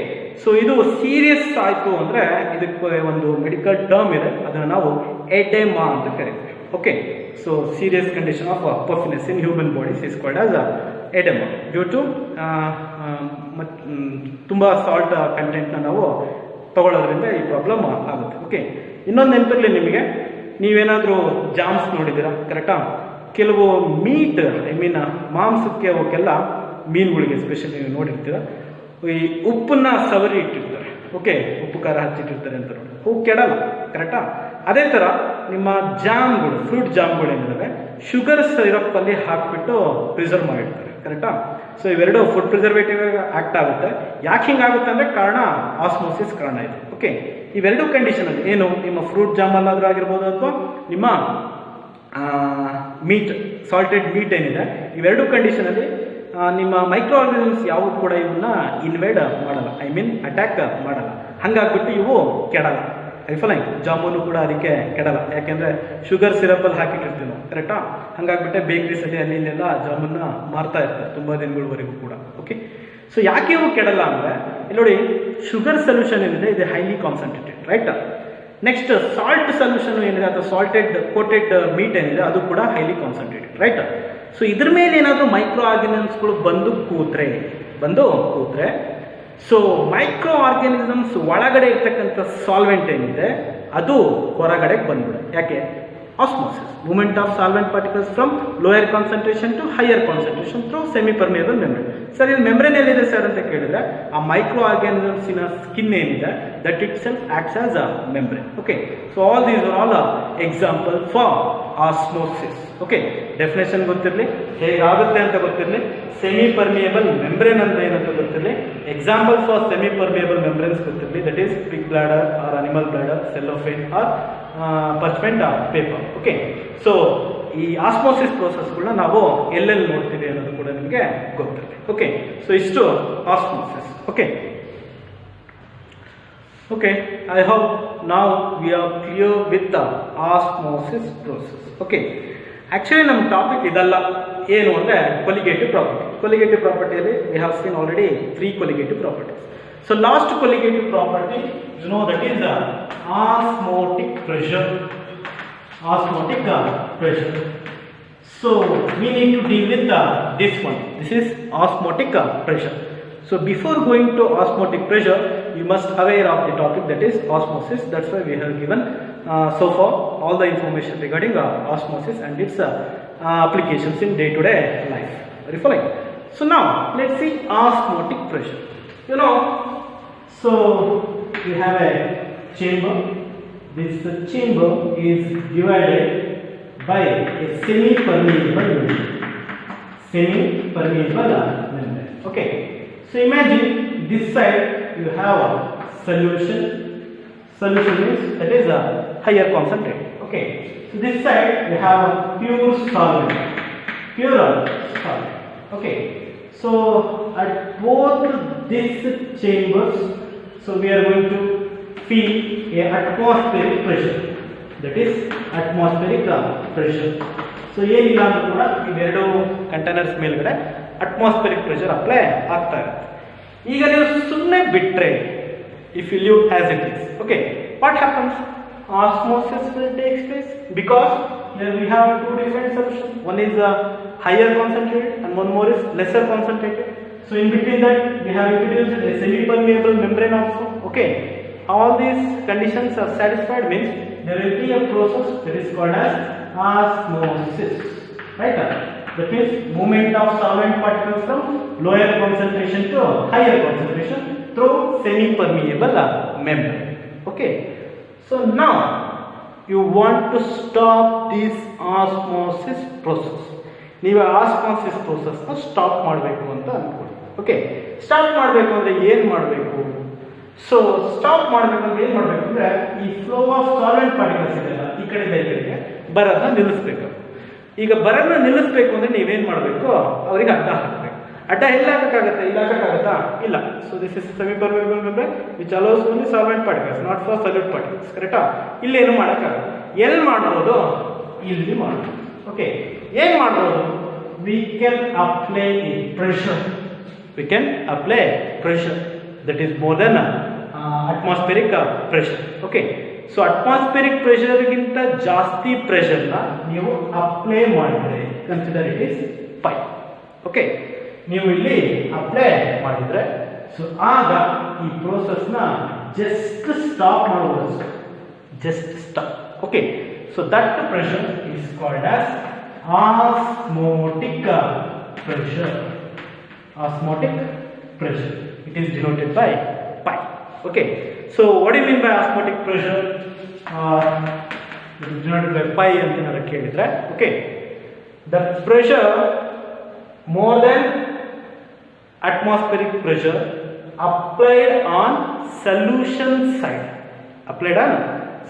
ಸೊ ಇದು ಸೀರಿಯಸ್ ಆಯಿತು ಅಂದರೆ ಇದಕ್ಕೆ ಒಂದು ಮೆಡಿಕಲ್ ಟರ್ಮ್ ಇದೆ, ಅದನ್ನು ನಾವು ಎಡೆಮಾ ಅಂತ ಕರಿತೀವಿ. Okay, so serious condition of puffiness in human bodies is called as oedema due to ತುಂಬ ಸಾಲ್ಟ್ ಕಂಟೆಂಟ್ನ ನಾವು ತಗೊಳ್ಳೋದ್ರಿಂದ ಈ ಪ್ರಾಬ್ಲಮ್ ಆಗುತ್ತೆ. ಓಕೆ, ಇನ್ನೊಂದು ನೆನಪಿರಲಿ ನಿಮಗೆ, ನೀವೇನಾದರೂ ಜಾಮ್ಸ್ ನೋಡಿದ್ದೀರಾ ಕರೆಕ್ಟಾ? ಕೆಲವು ಮೀಟ್ ಮಾಂಸಕ್ಕೆ ಅವಕ್ಕೆಲ್ಲ ಮೀನುಗಳಿಗೆ ಎಸ್ಪೆಷಲಿ ನೀವು ನೋಡಿರ್ತೀರ, ಈ ಉಪ್ಪನ್ನ ಸವರಿ ಇಟ್ಟಿರ್ತಾರೆ. ಓಕೆ, ಉಪ್ಪು ಖಾರ ಹಚ್ಚಿಟ್ಟಿರ್ತಾರೆ ಅಂತ ನೋಡಿ, ಅವು ಕೆಡಲ್ಲ ಕರೆಕ್ಟಾ? ಅದೇ ಥರ ನಿಮ್ಮ ಜಾಮ್ಗಳು, ಫ್ರೂಟ್ ಜಾಮ್ಗಳು ಏನಿದ್ದಾವೆ ಶುಗರ್ ಸಿರಪ್ಪಲ್ಲಿ ಹಾಕಿಬಿಟ್ಟು ಪ್ರಿಸರ್ವ್ ಮಾಡಿರ್ತಾರೆ ಕರೆಕ್ಟಾ? ಸೊ ಇವೆರಡು ಫುಡ್ ಪ್ರಿಸರ್ವೇಟಿವ್ ಆಕ್ಟ್ ಆಗುತ್ತೆ. ಯಾಕೆ ಹಿಂಗಾಗುತ್ತೆ ಅಂದರೆ ಕಾರಣ ಆಸ್ಮೋಸಿಸ್ ಕಾರಣ ಇದೆ. ಓಕೆ, ಇವೆರಡು ಕಂಡೀಷನಲ್ಲಿ ಏನು, ನಿಮ್ಮ ಫ್ರೂಟ್ ಜಾಮ್ ಅಲ್ಲಾದರೂ ಆಗಿರ್ಬೋದು ಅಥವಾ ನಿಮ್ಮ ಮೀಟ್, ಸಾಲ್ಟೆಡ್ ಮೀಟ್ ಏನಿದೆ, ಇವೆರಡು ಕಂಡೀಷನಲ್ಲಿ ನಿಮ್ಮ ಮೈಕ್ರೋ ಆರ್ಗನಿಸಮ್ಸ್ ಯಾವುದು ಕೂಡ ಇವನ್ನ ಇನ್ವೇಡ್ ಮಾಡಲ್ಲ, ಅಟ್ಯಾಕ್ ಮಾಡಲ್ಲ. ಹಂಗಾಗ್ಬಿಟ್ಟು ಇವು ಕೆಡಲ್ಲ. ಐಫಲೈನ್ ಜಾಮೂನು ಕೂಡ ಅದಕ್ಕೆ ಕೆಡಲ್ಲ, ಯಾಕೆಂದರೆ ಶುಗರ್ ಸಿರಪ್ಪಲ್ಲಿ ಹಾಕಿಟ್ಟಿರ್ತೀವಿ ನಾವು ಕರೆಕ್ಟಾ? ಹಂಗಾಗ್ಬಿಟ್ಟೆ ಬೇಕ್ರೀಸಲ್ಲಿ ಅಲ್ಲಿ ಇಲ್ಲೆಲ್ಲ ಜಾಮೂನ್ನ ಮಾರ್ತಾ ಇರ್ತಾರೆ ತುಂಬ ದಿನಗಳವರೆಗೂ ಕೂಡ. ಓಕೆ, ಸೊ ಯಾಕೆ ಇವು ಕೆಡಲ್ಲ ಅಂದರೆ ಇಲ್ಲಿ ನೋಡಿ, ಶುಗರ್ ಸೊಲ್ಯೂಷನ್ ಏನಿದೆ ಇದು highly concentrated, right? Next salt solution ಏನಿದೆ ಅಥವಾ ಸಾಲ್ಟೆಡ್ ಕೋಟೆಡ್ ಮೀಟ್ ಏನಿದೆ ಅದು ಕೂಡ ಹೈಲಿ ಕಾನ್ಸಂಟ್ರೇಟೆಡ್, ರೈಟ್? ಸೊ ಇದ್ರ ಮೇಲೆ ಏನಾದರೂ ಮೈಕ್ರೋ ಆರ್ಗನಿಸಮ್ಸ್ಗಳು ಬಂದು ಕೂತ್ರೆ ಸೊ ಮೈಕ್ರೋ ಆರ್ಗ್ಯಾನಿಸಮ್ಸ್ ಒಳಗಡೆ ಇರ್ತಕ್ಕಂಥ ಸಾಲ್ವೆಂಟ್ ಏನಿದೆ ಅದು ಹೊರಗಡೆಗೆ ಬಂದ್ಬಿಡುತ್ತೆ. ಯಾಕೆ? Osmosis, movement of solvent particles from lower concentration to higher concentration through semi permeable membrane. Sir ಇದು ಮೆಮ್ಬ್ರೇನ್ ಎಲ್ಲಿದೆ ಸರ್ ಅಂತ ಕೇಳಿದ್ರೆ ಆ ಮೈಕ್ರೋ ಆರ್ಗ್ಯಾನಿಸಮ್ಸಿನ ಸ್ಕಿನ್ ಏನಿದೆ that itself acts as a membrane. Okay, so all these are all example for osmosis. Okay, definition ಗೊತ್ತಿರಲಿ, ಹೇಗಾಗುತ್ತೆ ಅಂತ ಗೊತ್ತಿರಲಿ, ಸೆಮಿ ಪರ್ಮಿಯಬಲ್ ಮೆಮ್ಬ್ರೇನ್ ಅಂದ್ರೆ ಏನಂತ ಗೊತ್ತಿರಲಿ, example for semi permeable membranes ಗೊತ್ತಿರಲಿ, that is pig bladder or animal bladder, cellophane or parchment paper. Okay, so ಈ osmosis ಪ್ರೋಸೆಸ್ಗಳನ್ನ ನಾವು ಎಲ್ಲೆಲ್ಲಿ ನೋಡ್ತೀವಿ ಅನ್ನೋದು ಕೂಡ ನಿಮಗೆ ಗೊತ್ತಿರಲಿ. ಓಕೆ, ಸೊ ಇಷ್ಟು osmosis. Okay, okay, I hope now we are clear with the osmosis process. Okay, actually ನಮ್ಮ ಟಾಪಿಕ್ ಇದಲ್ಲ, ಏನು ಅಂದರೆ ಕೊಲಿಗೇಟಿವ್ ಪ್ರಾಪರ್ಟಿ. ಕೊಲಿಗೇಟಿವ್ ಪ್ರಾಪರ್ಟಿಯಲ್ಲಿ we have seen already 3 colligative properties. So last colligative property, you know, that is the osmotic pressure. Osmotic pressure. So we need to deal with this one. This is osmotic pressure. So before going to osmotic pressure, you must aware of the topic that is osmosis. That's why we have given so far all the information regarding osmosis and its applications in day-to-day life. Very fine. So now let's see osmotic pressure. You know, so we have a chamber. This chamber is divided by a semi-permeable membrane. Semi-permeable membrane. Okay. So imagine this side you have a solution. Solution means that is a higher concentrate. Okay. So this side you have a pure solvent. Pure solvent. Okay. So at both these chambers, so we are going to feel a atmospheric pressure. That is atmospheric pressure. So ಏನಿಲ್ಲ ಅಂದ್ರೂ ಕೂಡ ಇವೆರಡು containers ಮೇಲ್ಗಡೆ atmospheric pressure apply ಆಗ್ತಾ ಇರುತ್ತೆ. ಈಗ ನೀವು ಸುಮ್ಮನೆ ಬಿಟ್ಟರೆ, if you leave as it is, okay, what happens? Osmosis will take place because here we have 2 different solutions. One is higher concentrated and one more is lesser concentrated. So in between that we have introduced a semi-permeable membrane also. Okay, all these conditions are satisfied means there will be a process that is called as osmosis, right? That means movement of solvent particles from lower concentration to higher concentration through semi-permeable membrane. Okay, so now you want to stop this osmosis process. ನೀವು osmosis ಪ್ರೋಸೆಸ್ನ stop ಮಾಡಬೇಕು ಅಂತ ಅಂದ್ಕೊಳ್ಳಿ. Okay, stop ಮಾಡಬೇಕು ಅಂದರೆ ಏನು ಮಾಡಬೇಕು? So stop ಮಾಡಬೇಕಂದ್ರೆ ಏನು ಮಾಡಬೇಕು ಅಂದರೆ ಈ ಫ್ಲೋ ಆಫ್ ಸಾಲ್ವೆಂಟ್ ಪಾರ್ಟಿಕಲ್ಸ್ ಇದೆಯಲ್ಲ ಈ ಕಡೆಯಿಂದ ಈ ಕಡೆಗೆ ಬರೋದನ್ನ ನಿಲ್ಲಿಸ್ಬೇಕು. ಈಗ ಬರೋದನ್ನ ನಿಲ್ಲಿಸ್ಬೇಕು ಅಂದರೆ ನೀವೇನು ಮಾಡಬೇಕು? ಅವರಿಗೆ ಅಡ್ಡ ಹಾಕಬೇಕು. ಅಡ್ಡ ಎಲ್ಲ ಹಾಕೋಕ್ಕಾಗತ್ತೆ? ಇಲ್ಲ ಹಾಕೋಕ್ಕಾಗತ್ತಾ? ಇಲ್ಲ. So this is semi permeable membrane which allows only solvent particles, not for salute particles. ಕರೆಕ್ಟಾ? ಇಲ್ಲೇನು ಮಾಡೋಕ್ಕಾಗಲ್ಲ. ಎಲ್ಲಿ ಮಾಡ್ಬೋದು? ಇಲ್ಲಿ ಮಾಡ್ಬೋದು. ಓಕೆ, ಏನು ಮಾಡ್ಬೋದು? We can apply pressure. We can apply pressure that is more than atmospheric pressure. Okay, so atmospheric ಪ್ರೆಷರ್ಗಿಂತ ಜಾಸ್ತಿ ಪ್ರೆಷರ್ನ ನೀವು ಅಪ್ಲೈ ಮಾಡಿದ್ರೆ consider it is pi. Okay, ನೀವು ಇಲ್ಲಿ ಅಪ್ಲೈ ಮಾಡಿದ್ರೆ ಸೊ ಆಗ ಈ ಪ್ರೋಸೆಸ್ನ ಜಸ್ಟ್ ಸ್ಟಾಪ್ ಮಾಡಬಹುದು. Just stop. Okay, so that pressure is called as osmotic pressure. Osmotic pressure. It is denoted by pi. Okay. So what do you mean by osmotic pressure? It is denoted by pi ಅಂತ ನಾನು ಕೇಳಿದ್ರೆ. Okay. The pressure more than atmospheric pressure applied on solution side. Applied on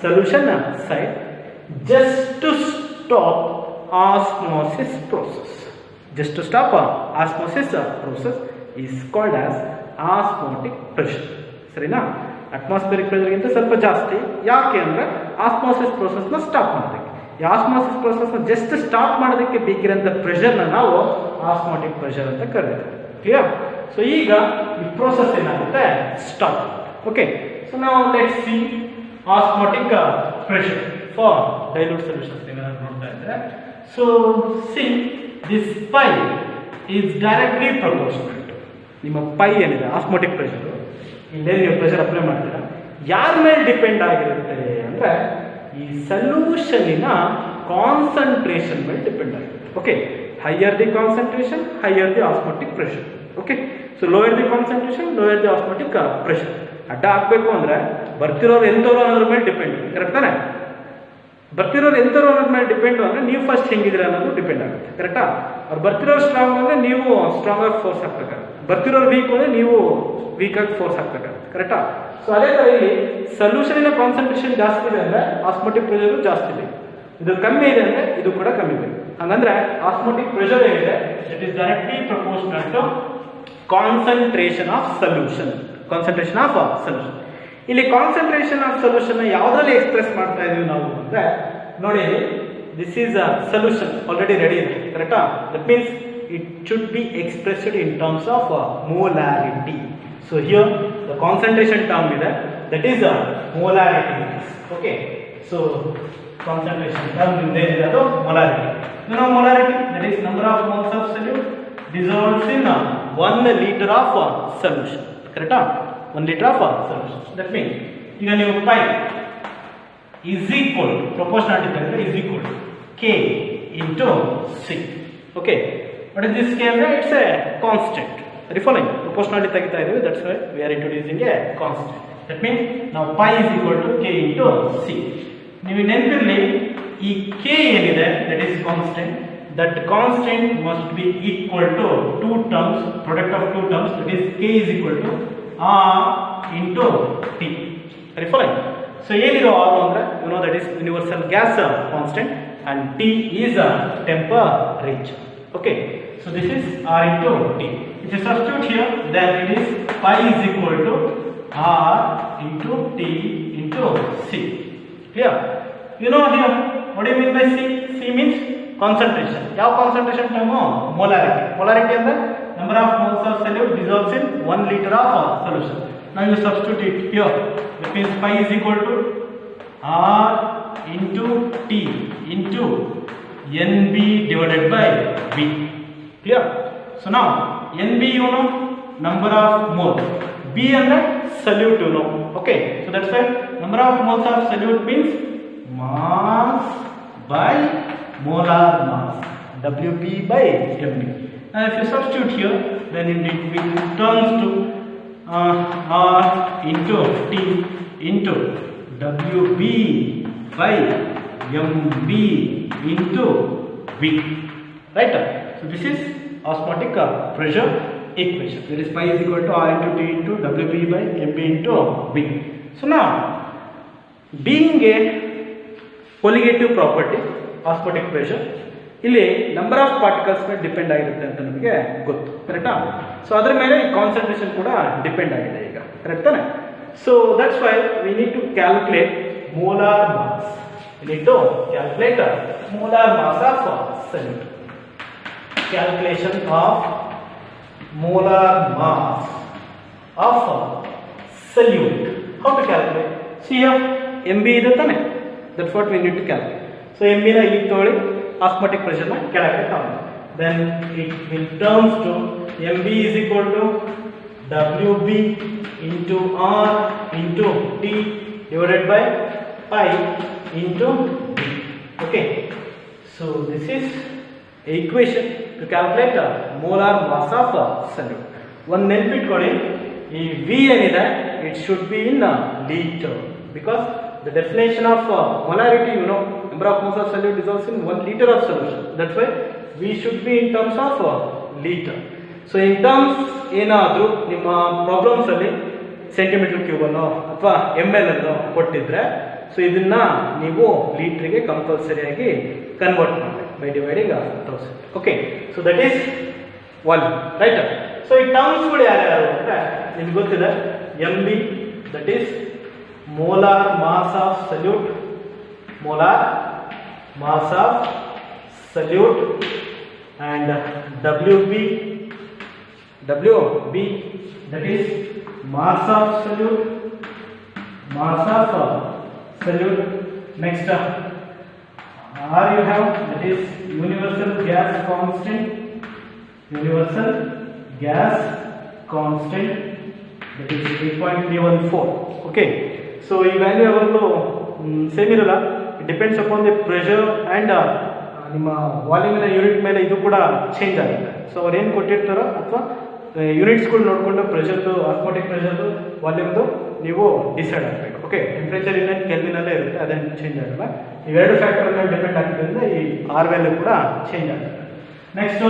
solution side just to stop osmosis process. Just to stop osmosis process is called as osmotic pressure. ಸರಿನಾ? Atmospheric ಪ್ರೆಷರ್ಗಿಂತ ಸ್ವಲ್ಪ ಜಾಸ್ತಿ. ಯಾಕೆ ಅಂದರೆ osmosis ಪ್ರೋಸೆಸ್ನ stop ಮಾಡೋದಕ್ಕೆ. ಈ osmosis ಪ್ರೋಸೆಸ್ನ just stop ಮಾಡೋದಕ್ಕೆ ಬೇಕಿರೋಂಥ ಪ್ರೆಷರ್ನ ನಾವು osmotic pressure ಅಂತ ಕರೀತೀವಿ. ಕ್ಲಿಯರ್? ಸೊ ಈಗ ಈ ಪ್ರೋಸೆಸ್ ಏನಾಗುತ್ತೆ? ಸ್ಟಾಪ್. ಓಕೆ, ಸೊ ನಾವು let's see osmotic pressure for dilute solutions. ನೀವೇನಾದ್ರು ನೋಡ್ತಾ ಇದ್ರೆ so see this pi is directly proportional to ನಿಮ್ಮ ಪೈ ಏನಿದೆ ಆಸ್ಮೋಟಿಕ್ ಪ್ರೆಷರ್. ಇಲ್ಲೇ ನೀವು ಪ್ರೆಷರ್ ಅಪ್ಲೈ ಮಾಡ್ತೀರಾ, ಯಾರ ಮೇಲೆ ಡಿಪೆಂಡ್ ಆಗಿರುತ್ತೆ ಅಂದರೆ ಈ ಸೊಲ್ಯೂಷನಿನ ಕಾನ್ಸಂಟ್ರೇಷನ್ ಮೇಲೆ ಡಿಪೆಂಡ್ ಆಗಿರುತ್ತೆ. Okay, higher the concentration higher the osmotic pressure. Okay, so lower the concentration lower the osmotic pressure. ಅಡ್ಡ ಹಾಕಬೇಕು ಅಂದರೆ ಬರ್ತಿರೋರು ಎಂಥವ್ರು ಅನ್ನೋದ್ರ ಮೇಲೆ ಡಿಪೆಂಡ್. ಕರೆಕ್ಟ್ ತಾನೆ? ಬರ್ತಿರೋರು ಎಂಥವ್ರು ಅನ್ನೋದ್ರ ಮೇಲೆ ಡಿಪೆಂಡ್ ಅಂದರೆ ನೀವು ಫಸ್ಟ್ ಹೆಂಗಿದ್ರೆ ಅನ್ನೋದು ಡಿಪೆಂಡ್ ಆಗುತ್ತೆ. ಕರೆಕ್ಟಾ? ಅವ್ರು ಬರ್ತಿರೋರು ಸ್ಟ್ರಾಂಗ್ ಅಂದರೆ ನೀವು ಸ್ಟ್ರಾಂಗ್ ಆಗಿ ಫೋರ್ಸ್ ಹಾಕ್ಬೇಕಾಗುತ್ತೆ. ಬರ್ತಿರೋರು ವೀಕ್ ಅಂದರೆ ನೀವು ವೀಕ್ ಆಗಿ ಫೋರ್ಸ್ ಹಾಕ್ಬೇಕಾಗುತ್ತೆ. ಕರೆಕ್ಟಾ? ಸೊ ಅದೇ ಥರ ಇಲ್ಲಿ ಸೊಲ್ಯೂಷನಿನ ಕಾನ್ಸಂಟ್ರೇಷನ್ ಜಾಸ್ತಿ ಇದೆ ಅಂದರೆ ಆಸ್ಮೋಟಿಕ್ ಪ್ರೆಷರು ಜಾಸ್ತಿ ಇದೆ. ಇದು ಕಮ್ಮಿ ಇದೆ ಅಂದರೆ ಇದು ಕೂಡ ಕಮ್ಮಿ ಇದೆ. ಹಂಗಂದ್ರೆ ಆಸ್ಮೋಟಿಕ್ ಪ್ರೆಷರ್ ಏನಿದೆ it is directly proportional to concentration of solution. Concentration of solution. ಇಲ್ಲಿ ಕಾನ್ಸಂಟ್ರೇಷನ್ ಆಫ್ ಸೊಲ್ಯೂಷನ್ ಯಾವುದರಲ್ಲಿ ಎಕ್ಸ್ಪ್ರೆಸ್ ಮಾಡ್ತಾ ಇದೀವಿ ನಾವು ಅಂದರೆ ನೋಡಿ, this is a solution already ready ಇದೆ. ಕರೆಕ್ಟಾ? That means it should be expressed in terms of molarity. So here the concentration term ಇದೆ that is molarity. Okay, so concentration term ಇದೆ ಅದು molarity. Molarity that is number of moles of solute dissolves in 1 liter of solution. Correct? 1 liter of solution. That means ಈಗ ನೀವು pi is equal proportionality ತೆಗೆದ್ರೆ is equal to k into c. Okay, what is this k? It's a constant. Are you following? Proportionality ತೆಗಿತಾ ಇದೀವಿ, that's why we are introducing a constant. That means now pi is equal to k into c. ನೀವು ನೆನಪಿರಲಿ ಈ k ಏನಿದೆ that is constant. That constant must be equal to two terms, product of two terms, that is k is equal to r into t. Are you following? So ಏನಿರೋ r ಅಂದ್ರೆ you know that is universal gas constant and t is a temperature. Okay, so this is r into t. If you substitute here, then it is pi is equal to r into t into c. Clear? You know here what do you mean by c? C means concentration. ಯಾವ concentration term? molarity. Molarity ಅಂದ್ರೆ number of moles of solute dissolves in 1 liter of solution. Now you substitute it here. That means pi is equal to r into t into nb divided by v. Clear? So now nb you know number of moles, b ಅಂದ್ರೆ solute you know. Okay, so that's why number of moles of solute means mass by molar mass, Wb by Mb. Now if you substitute here, then it turns to R into T into Wb by Mb into V. right? So this is osmotic pressure equation. That is pi is equal to R into T into WB by MB into B. So now, being a colligative property, osmotic pressure, ಇಲ್ಲಿ number of particles ಮೇಲೆ depend ಆಗಿರುತ್ತೆ ಅಂತ ನಮಗೆ ಗೊತ್ತು, ಕರೆಕ್ಟಾ? So ಅದರ ಮೇಲೆ ಈ ಕಾನ್ಸಂಟ್ರೇಷನ್ ಕೂಡ ಡಿಪೆಂಡ್ ಆಗಿದೆ ಈಗ, ಕರೆಕ್ಟ್ ತಾನೆ? So that's why we need to calculate molar mass. We need to calculate molar mass of solute. Calculation of molar mass of solute. How to calculate? CF MB ಇದೆ ತಾನೆ, that's what we need to calculate. So MB ನ ಈಗ ತಗೊಳ್ಳಿ, osmotic pressure na ಕೆಳಗೆ ತಗೊಂಡು, then it will turns to MB is equal to WB into R into T divided by pi into B. Okay, so this is equation to calculate the molar mass of solute. One ನೆನಪಿಟ್ಕೊಳ್ಳಿ, ಈ V ಏನಿದೆ it should be in liter, because the definition of molarity, you know, number of moles of solute dissolves in 1 liter of solution. That's why we should be in terms of liter. So in terms ಏನಾದರೂ ನಿಮ್ಮ problems ಅಲ್ಲಿ centimetre cube ಅನ್ನೋ ಅಥವಾ ml ಅನ್ನೋ ಕೊಟ್ಟಿದ್ರೆ, so ಇದನ್ನ ನೀವು ಲೀಟರ್ಗೆ ಕಂಪಲ್ಸರಿಯಾಗಿ ಕನ್ವರ್ಟ್ ಮಾಡಿ by dividing 1000. Okay, so that is 1, right? So ಈ ಟರ್ಮ್ಸ್ಗಳು ಯಾರ್ಯಾರು ಅಂದರೆ ನಿಮ್ಗೆ ಗೊತ್ತಿದೆ. MB, that is molar mass of solute, molar mass of solute, and WB that is mass of solute, mass of solute. Next R you have, that is universal gas constant, universal gas constant, that is 3.314. okay, so ಈ value ಯಾವಾಗಲೂ same ಇರಲ್ಲ. It depends upon the pressure and ನಿಮ್ಮ ವಾಲ್ಯೂಮಿನ unit ಮೇಲೆ ಇದು ಕೂಡ change ಆಗುತ್ತೆ. So ಅವ್ರು ಏನು ಕೊಟ್ಟಿರ್ತಾರೋ ಅಥವಾ ಯೂನಿಟ್ಸ್ಗಳು ನೋಡಿಕೊಂಡು ಪ್ರೆಷರ್ದು, ಆಸ್ಮೋಟಿಕ್ ಪ್ರೆಷರ್ದು, ವಾಲ್ಯೂಮ್ದು ನೀವು ಡಿಸೈಡ್ ಆಗಬೇಕು. ಓಕೆ, ಟೆಂಪ್ರೇಚರ್ ಇನ್ನೇನು ಕೆಲ್ವಿನಲ್ಲೇ ಇರುತ್ತೆ, ಅದೇನು ಚೇಂಜ್ ಆಗಲ್ಲ. ಇವೆರಡು ಫ್ಯಾಕ್ಟರ್ ಮೇಲೆ ಡಿಪೆಂಡ್ ಆಗಿದ್ದರಿಂದ ಈ ಆರ್ ವ್ಯಾಲ್ಯೂ ಕೂಡ ಚೇಂಜ್ ಆಗುತ್ತೆ. Next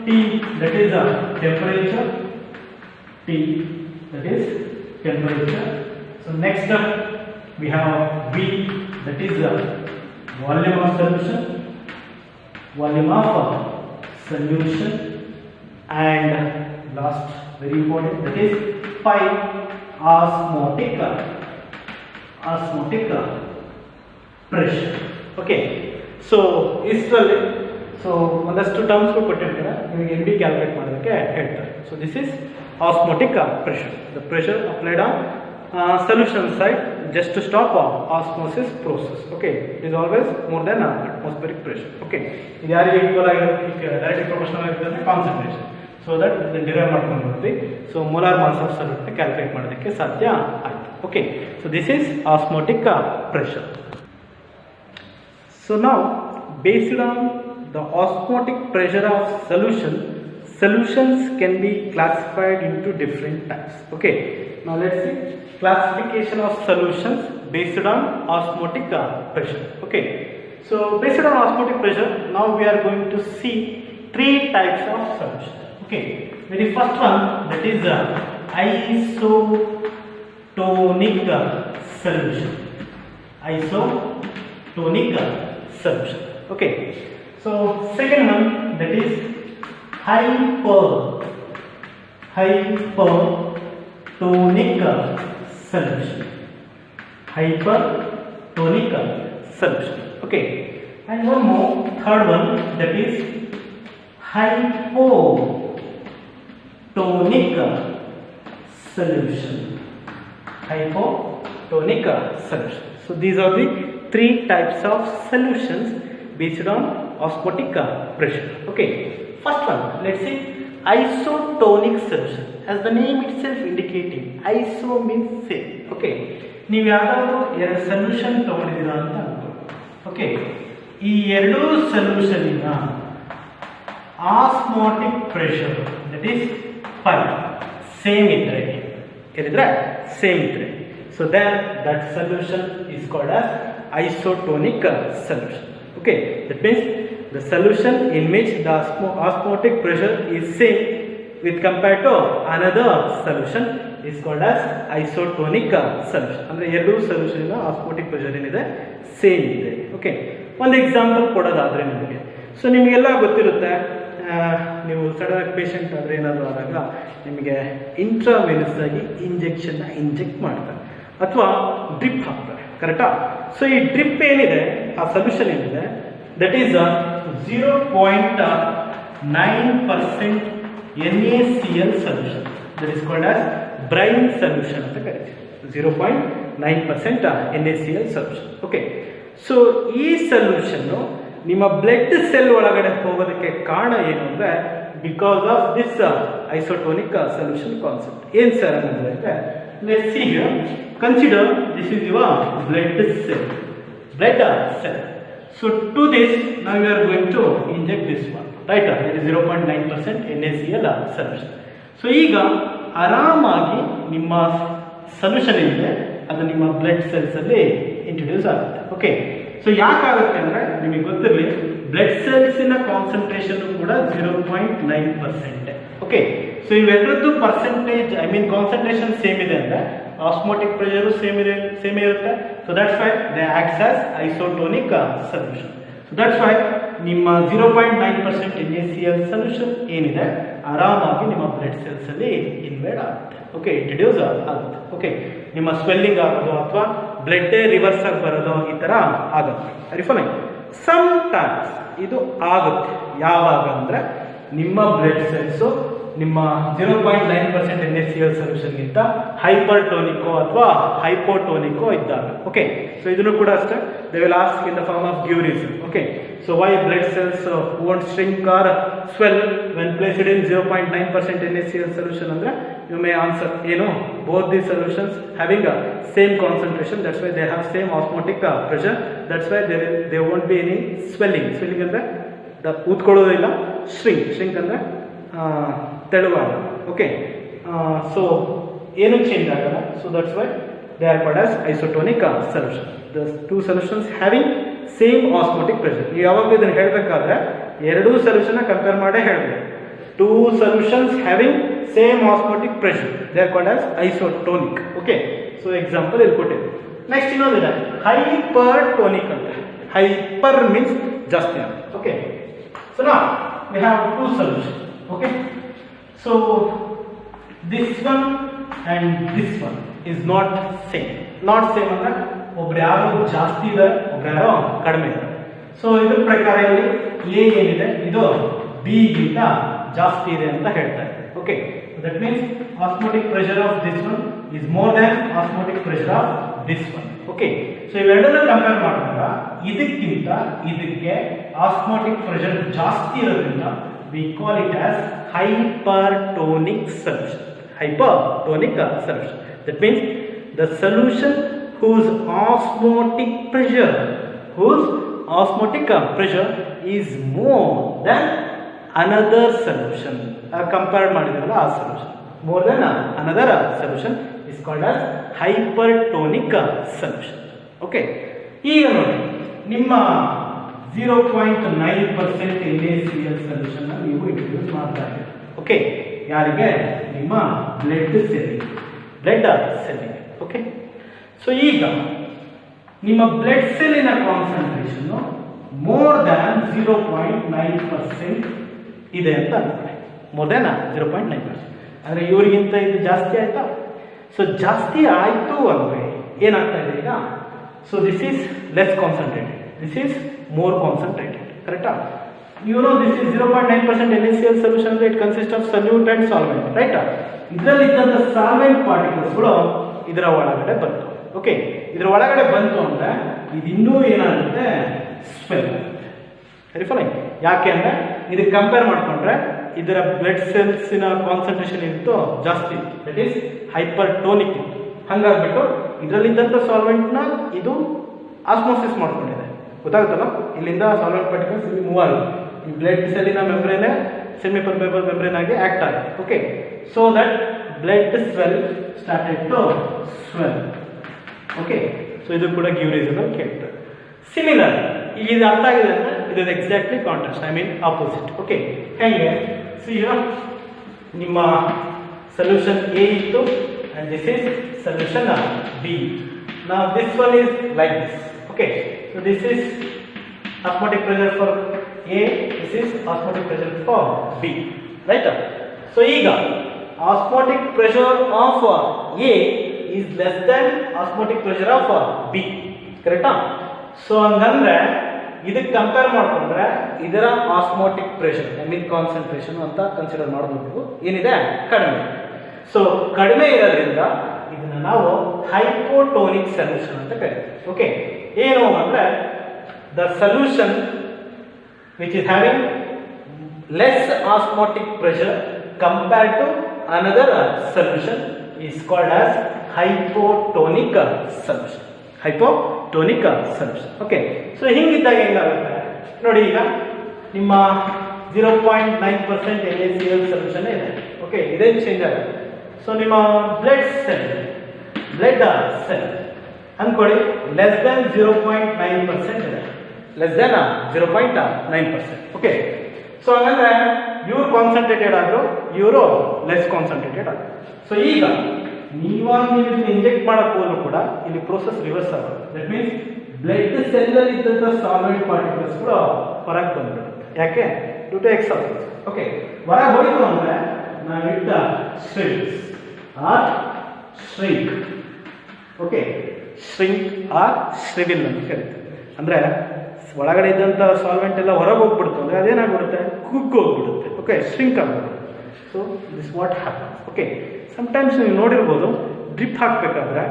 T, that is temperature. T, that is temperature. So next up we have V, that is the volume of solution, volume of solution, and last very important, that is pi, osmotic pressure. Okay, so ಇಷ್ಟರಲ್ಲಿ so ಒಂದಷ್ಟು ಟರ್ಮ್ಸ್ಗಳು ಕೊಟ್ಟಿರ್ತಾರೆ, ನಿಮಗೆ MB calculate ಮಾಡೋದಕ್ಕೆ ಹೇಳ್ತಾರೆ. So this is osmotic pressure, the pressure applied on solution side just to stop osmosis process. Okay, it is always more than atmospheric pressure. Okay, ಇದು ಯಾರಿಗೆ equal ಆಗಿರುತ್ತೆ, direct proportional ಆಗಿರುತ್ತೆ concentration. So that derive ಮಾಡ್ಕೊಂಡು ಬರ್ತೀವಿ. So molar mass of ಸಲ್ಯೂಟ್ನ calculate ಮಾಡೋದಕ್ಕೆ ಸಾಧ್ಯ ಆಯಿತು. Okay, so this is osmotic pressure. So now, based on the osmotic pressure of solutions can be classified into different types. Okay, now let's see classification of solutions based on osmotic pressure. Okay, so based on osmotic pressure, now we are going to see 3 types of solution. Okay, very first one, that is isotonic solution. Isotonic solution. Okay, so second one, that is hypertonic solution. Hypertonic solution. Okay, and one more, third one, that is hypotonic solution. Hypotonic solution. So these are the 3 types of solutions based on osmotic pressure. Okay, first one, let's see isotonic solution. As the name itself indicating, iso means same. Okay, ನೀವು ಯಾವ್ದಾದ್ರು ಎರಡು solution ತಗೊಂಡಿದ್ದೀರಾ ಅಂತ ಅನ್ಕೊಳ್ಳಿ. Okay, ಈ ಎರಡೂ ಸೊಲ್ಯೂಷನಿನ osmotic pressure that is pi same ಇದ್ರೆ, ಏನಿದ್ರೆ ಸೇಮ್ ಇದ್ರೆ, so that solution is called as isotonic solution. Okay, that means the solution in which the osmotic pressure is same with compared to another solution is called as isotonic solution. ಅಂದರೆ ಎರಡು solution osmotic pressure ಏನಿದೆ same ಇದೆ. Okay, ಒಂದು example ಕೊಡೋದಾದ್ರೆ ನಿಮಗೆ, so ನಿಮಗೆಲ್ಲ ಗೊತ್ತಿರುತ್ತೆ, ನೀವು sudden patient ಆದರೆ ಏನಾದರೂ ಆದಾಗ ನಿಮಗೆ ಇಂಟ್ರಾವೆನಸ್ ಆಗಿ ಇಂಜೆಕ್ಟ್ ಮಾಡ್ತಾರೆ ಅಥವಾ ಡ್ರಿಪ್ ಹಾಕ್ತಾರೆ, ಕರೆಕ್ಟಾ? ಸೊ ಈ ಡ್ರಿಪ್ ಏನಿದೆ, ಆ ಸೊಲ್ಯೂಷನ್ ಏನಿದೆ, that is 0.9% NaCl solution, that is called as brine solution ಅಂತ ಕರೀತೀವಿ. 0.9% NaCl solution. ಓಕೆ, ಸೊ ಈ ಸೊಲ್ಯೂಷನ್ ನಿಮ್ಮ ಬ್ಲಡ್ ಸೆಲ್ ಒಳಗಡೆ ಹೋಗೋದಕ್ಕೆ ಕಾರಣ ಏನು ಅಂದರೆ because of this isotonic solution concept. ಏನು ಸರ್ ಅಂದರೆ, let's see here, consider this is your blood cell. So to this, now we are going to inject this one, right? That is 0.9% NaCl solution. So ಈಗ ಆರಾಮಾಗಿ ನಿಮ್ಮ solution ಇದೆ, ಅದು ನಿಮ್ಮ blood cells ಅಲ್ಲಿ introduce ಆಗುತ್ತೆ. Okay, so ಯಾಕಾಗುತ್ತೆ ಅಂದರೆ ನಿಮಗೆ ಗೊತ್ತಿರಲಿ, ಬ್ಲಡ್ ಸೆಲ್ಸಿನ ಕಾನ್ಸಂಟ್ರೇಷನ್ ಕೂಡ 0.9%. ಓಕೆ, ಸೊ ಇವೆರಡದ್ದು percentage, I mean concentration same ಇದೆ ಅಂದರೆ ಆಸ್ಮೋಟಿಕ್ ಪ್ರೆಷರು ಸೇಮ್ ಇರುತ್ತೆ. So that's why they acts as isotonic solution. So that's why ನಿಮ್ಮ 0.9% NaCl ಸೊಲ್ಯೂಷನ್ ಏನಿದೆ ಆರಾಮಾಗಿ ನಿಮ್ಮ ಬ್ಲಡ್ ಸೆಲ್ಸ್ ಅಲ್ಲಿ ಇನ್ವೇಡ್ ಆಗುತ್ತೆ. ಓಕೆ, ಇಂಟ್ರೊಡ್ಯೂಸ್ ಆಗುತ್ತೆ. ಓಕೆ, ನಿಮ್ಮ ಸ್ವೆಲ್ಲಿಂಗ್ ಆಗೋದು ಅಥವಾ ಬ್ಲಡ್ ರಿವರ್ಸ್ ಆಗಿ ಬರೋದು ಈ ಥರ ಆಗುತ್ತೆ. ರಿಫೈನ್ ಸಮ್ ಟೈಮ್ಸ್ ಇದು ಆಗುತ್ತೆ. ಯಾವಾಗ ಅಂದರೆ ನಿಮ್ಮ ಬ್ಲಡ್ ಸೆಲ್ಸು ನಿಮ್ಮ 0.9% NaCl ಸೊಲ್ಯೂಷನ್ಗಿಂತ ಹೈಪರ್ಟೋನಿಕೋ ಅಥವಾ ಹೈಪೋಟೋನಿಕೋ ಇದ್ದಾಗ. ಓಕೆ, ಸೊ ಇದನ್ನು ಕೂಡ ಅಷ್ಟೇ, they will ask in the form of give reason. Okay, so why blood cells won't shrink or swell when placed in 0.9% NaCl solution ಅಂದರೆ you may answer ಏನು, both these solutions having a same concentration, that's why they have same osmotic pressure, that's why there won't be any swelling ಅಂದರೆ ಊದ್ಕೊಳ್ಳೋದಿಲ್ಲ, shrink ಅಂದರೆ ತೆಳುವಾಗ. Okay, so ಏನು change ಆಗಲ್ಲ. So that's why they are called as isotonic solution. The two solutions having same osmotic pressure. ನೀವು ಯಾವಾಗ ಇದನ್ನು ಹೇಳಬೇಕಾದ್ರೆ ಎರಡೂ ಸೊಲ್ಯೂಷನ್ ಕಂಪೇರ್ ಮಾಡೇ ಹೇಳಬೇಕು. Two solutions having same osmotic pressure, they are called as isotonic. Okay, so example ಇಲ್ಲಿ ಕೊಟ್ಟಿದೆ. Next ಇನ್ನೊಂದಿದೆ ಹೈಪರ್ಟೋನಿಕ್ ಅಂತ. ಹೈಪರ್ ಮೀನ್ಸ್ ಜಾಸ್ತಿ ಅಂತ. ಓಕೆ, ಸೊ ನಾ we have two solutions. Okay, so this one and this one is not same ಅಂದ್ರೆ ಒಬ್ರು ಯಾರು ಜಾಸ್ತಿ ಇದೆ, ಒಬ್ರು ಯಾರೋ ಕಡಿಮೆ ಇದೆ. ಸೊ ಇದ್ರ ಪ್ರಕಾರ ಇಲ್ಲಿ ಎ ಏನಿದೆ ಇದು ಬಿ ಗಿಂತ ಜಾಸ್ತಿ ಇದೆ ಅಂತ ಹೇಳ್ತಾರೆ. Okay, that means osmotic pressure of this one is more than osmotic pressure of this one. Okay, so ಇವೆರಡನ್ನ ಕಂಪೇರ್ ಮಾಡಿದಾಗ ಇದಕ್ಕಿಂತ ಇದಕ್ಕೆ ಆಸ್ಮೋಟಿಕ್ ಪ್ರೆಷರ್ ಜಾಸ್ತಿ ಇರೋದ್ರಿಂದ we call it as hypertonic solution. Hypertonic solution. That means the solution whose osmotic pressure is more than another solution. Compared ಮಾಡಿದ್ರಲ್ಲ ಆ solution, more than another solution is called as hypertonic solution. Okay, ಈಗ ನೋಡಿ ನಿಮ್ಮ 0.9% NaCl solution ನೀವು introduce ಮಾಡ್ತಾ ಇದ್ದೀರಿ. Okay, ಯಾರಿಗೆ? ನಿಮ್ಮ ಬ್ಲಡ್ ಸೆಲ್ಲಿಗೆ. ಓಕೆ, ಸೊ ಈಗ ನಿಮ್ಮ ಬ್ಲಡ್ ಸೆಲ್ಲಿನ ಕಾನ್ಸಂಟ್ರೇಷನ್ ಮೋರ್ ದ್ಯಾನ್ 0.9% ಇದೆ ಅಂತ ಅನ್ಕೊಳ್ಳಿ. More than 0.9%. ಅಂದರೆ ಇವರಿಗಿಂತ ಇದು ಜಾಸ್ತಿ ಆಯ್ತಾ? ಸೊ ಜಾಸ್ತಿ ಆಯಿತು ಅಂದರೆ ಏನಾಗ್ತಾ ಇದೆ ಈಗ? So this is less concentrated, this is more concentrated. Correct? You know this is 0.9% NaCl solution. It consists of solute and solvent. Right? ಇದರಲ್ಲಿದ್ದಂಥ ಸಾಲ್ವೆಂಟ್ ಪಾರ್ಟಿಕಲ್ಸ್ಗಳು ಇದರ ಒಳಗಡೆ ಬಂತು. ಓಕೆ, ಇದರ ಒಳಗಡೆ ಬಂತು ಅಂದರೆ ಇದು ಇನ್ನೂ ಏನಾಗುತ್ತೆ? ಸ್ವೆಲ್. ರಿಫೈನ್. ಯಾಕೆ ಅಂದರೆ ಇದಕ್ಕೆ ಕಂಪೇರ್ ಮಾಡಿಕೊಂಡ್ರೆ ಇದರ ಬ್ಲಡ್ ಸೆಲ್ಸಿನ ಕಾನ್ಸಂಟ್ರೇಷನ್ ಇತ್ತು ಜಾಸ್ತಿ, ದಟ್ ಈಸ್ ಹೈಪರ್ಟೋನಿಕ್ ಇತ್ತು. ಹಾಗಾಗ್ಬಿಟ್ಟು ಇದರಲ್ಲಿದ್ದಂಥ ಸಾಲ್ವೆಂಟ್ನ ಇದು ಆಸ್ಮೋಸಿಸ್ ಮಾಡ್ಕೊಂಡಿದೆ. ಗೊತ್ತಾಗುತ್ತಲ್ಲ, ಇಲ್ಲಿಂದ ಸಾಲ್ವೆಂಟ್ ಪಾರ್ಟಿಕಲ್ಸ್ ಇಲ್ಲಿ ಮೂವ್ ಆಗುತ್ತೆ. ಈ ಬ್ಲಡ್ ಸೆಲ್ಲಿನ ಮೆಂಬ್ರೇನೆ ಸೆಮಿ ಪರ್ಮೇಬಲ್ ಮೆಂಬ್ರೇನ್ ಆಗಿ ಆಕ್ಟ್ ಆಗುತ್ತೆ. Okay, so that blood swell started to swell. Okay, so ಇದು ಕೂಡ ಗಿವ್ ರೀಸನ್ ಕೇಳ್ತಾರೆ. ಸಿಮಿಲರ್, ಇದು ಅರ್ಥ ಆಗಿದೆ ಅಂದರೆ ಇದು exactly contrast, I mean opposite. Okay, ಹೇಗೆ? ಸೊ ಈಗ ನಿಮ್ಮ ಸೊಲ್ಯೂಷನ್ ಎ ಇತ್ತು and this is solution B. Now this one is like this. Okay, so this is osmotic pressure for A, this is osmotic pressure for B, right? So ಈಗ osmotic pressure of A is less than osmotic pressure of B, correct? So ಹಂಗಂದ್ರೆ ಇದಕ್ಕೆ compare ಮಾಡ್ಕೊಂಡ್ರೆ ಇದರ osmotic pressure I mean concentration ಅಂತ consider ಮಾಡಬೇಕು. ಏನಿದೆ? ಕಡಿಮೆ. So ಕಡಿಮೆ ಇರೋದ್ರಿಂದ ಇದನ್ನ ನಾವು ಹೈಪೋಟೋನಿಕ್ ಸೊಲ್ಯೂಷನ್ ಅಂತ ಕರಿತೀವಿ. ಓಕೆ, ಏನು ಅಂದ್ರೆ the solution which is having less osmotic pressure compared to another solution is called as hypotonic solution. Hypotonic solution. Okay, so ಹಿಂಗಿದ್ದಾಗ ಹೆಂಗಾಗುತ್ತೆ ನೋಡಿ. ಈಗ ನಿಮ್ಮ 0.9% NaCl ಸೊಲ್ಯೂಷನ್ ಇದೆ. ಓಕೆ, ಇದೇನು ಚೇಂಜ್ ಆಗುತ್ತೆ. ಸೊ ನಿಮ್ಮ ಬ್ಲಡ್ ಸೆಲ್ ಅಂದ್ಕೊಳ್ಳಿ ಲೆಸ್ ದೆನ್ 0.9% ಇದೆ, ಲೆಸ್ ದೆನ್ 0.9%. ಓಕೆ, ಸೊ ಹಂಗಂದ್ರೆ ಇವ್ರು ಕಾನ್ಸಂಟ್ರೇಟೆಡ್ ಆದ್ರು, ಇವರು ಲೆಸ್ ಕಾನ್ಸಂಟ್ರೇಟೆಡ್ ಆದ್ರು. ಸೊ ಈಗ ನೀವಾಗ ನೀವು ಇಂಜೆಕ್ಟ್ ಮಾಡಕ್ ಹೋದ್ರು ಕೂಡ ಇಲ್ಲಿ ಪ್ರೋಸೆಸ್ ರಿವರ್ಸ್ ಆಗುತ್ತೆ. ದಟ್ ಮೀನ್ಸ್ ಬ್ಲಡ್ ಸೆಲ್ ಅಲ್ಲಿ ಇದ್ದಂತ ಸಾಲ್ವೆಂಟ್ ಪಾರ್ಟಿಕಲ್ಸ್ ಕೂಡ ಹೊರಗೆ ಬಂದ್ಬಿಡುತ್ತೆ. ಯಾಕೆ? Due to ಎಕ್ಸಾಸರ್ಸ್. ಓಕೆ, ಹೊರಗೆ ಹೋಯ್ತು ಅಂದ್ರೆ ನಾವಿಟ್ಟ shrinks or shrink. Okay, shrink or shrivel ಅಂತ ಕರೀತೀವಿ. ಅಂದ್ರೆ ಒಳಗಡೆ ಇದ್ದಂಥ ಸಾಲ್ವೆಂಟ್ ಎಲ್ಲ ಹೊರಗೆ ಹೋಗ್ಬಿಡುತ್ತೆ ಅಂದ್ರೆ ಅದೇನಾಗ್ಬಿಡುತ್ತೆ? ಕುಗ್ಗೋಗ್ಬಿಡುತ್ತೆ. ಓಕೆ, ಶ್ರಿಂಕ್ ಆಗ್ಬಿಡುತ್ತೆ. So this what happens. Okay, sometimes ನೀವು ನೋಡಿರ್ಬೋದು, ಡ್ರಿಪ್ ಹಾಕಬೇಕಾದ್ರೆ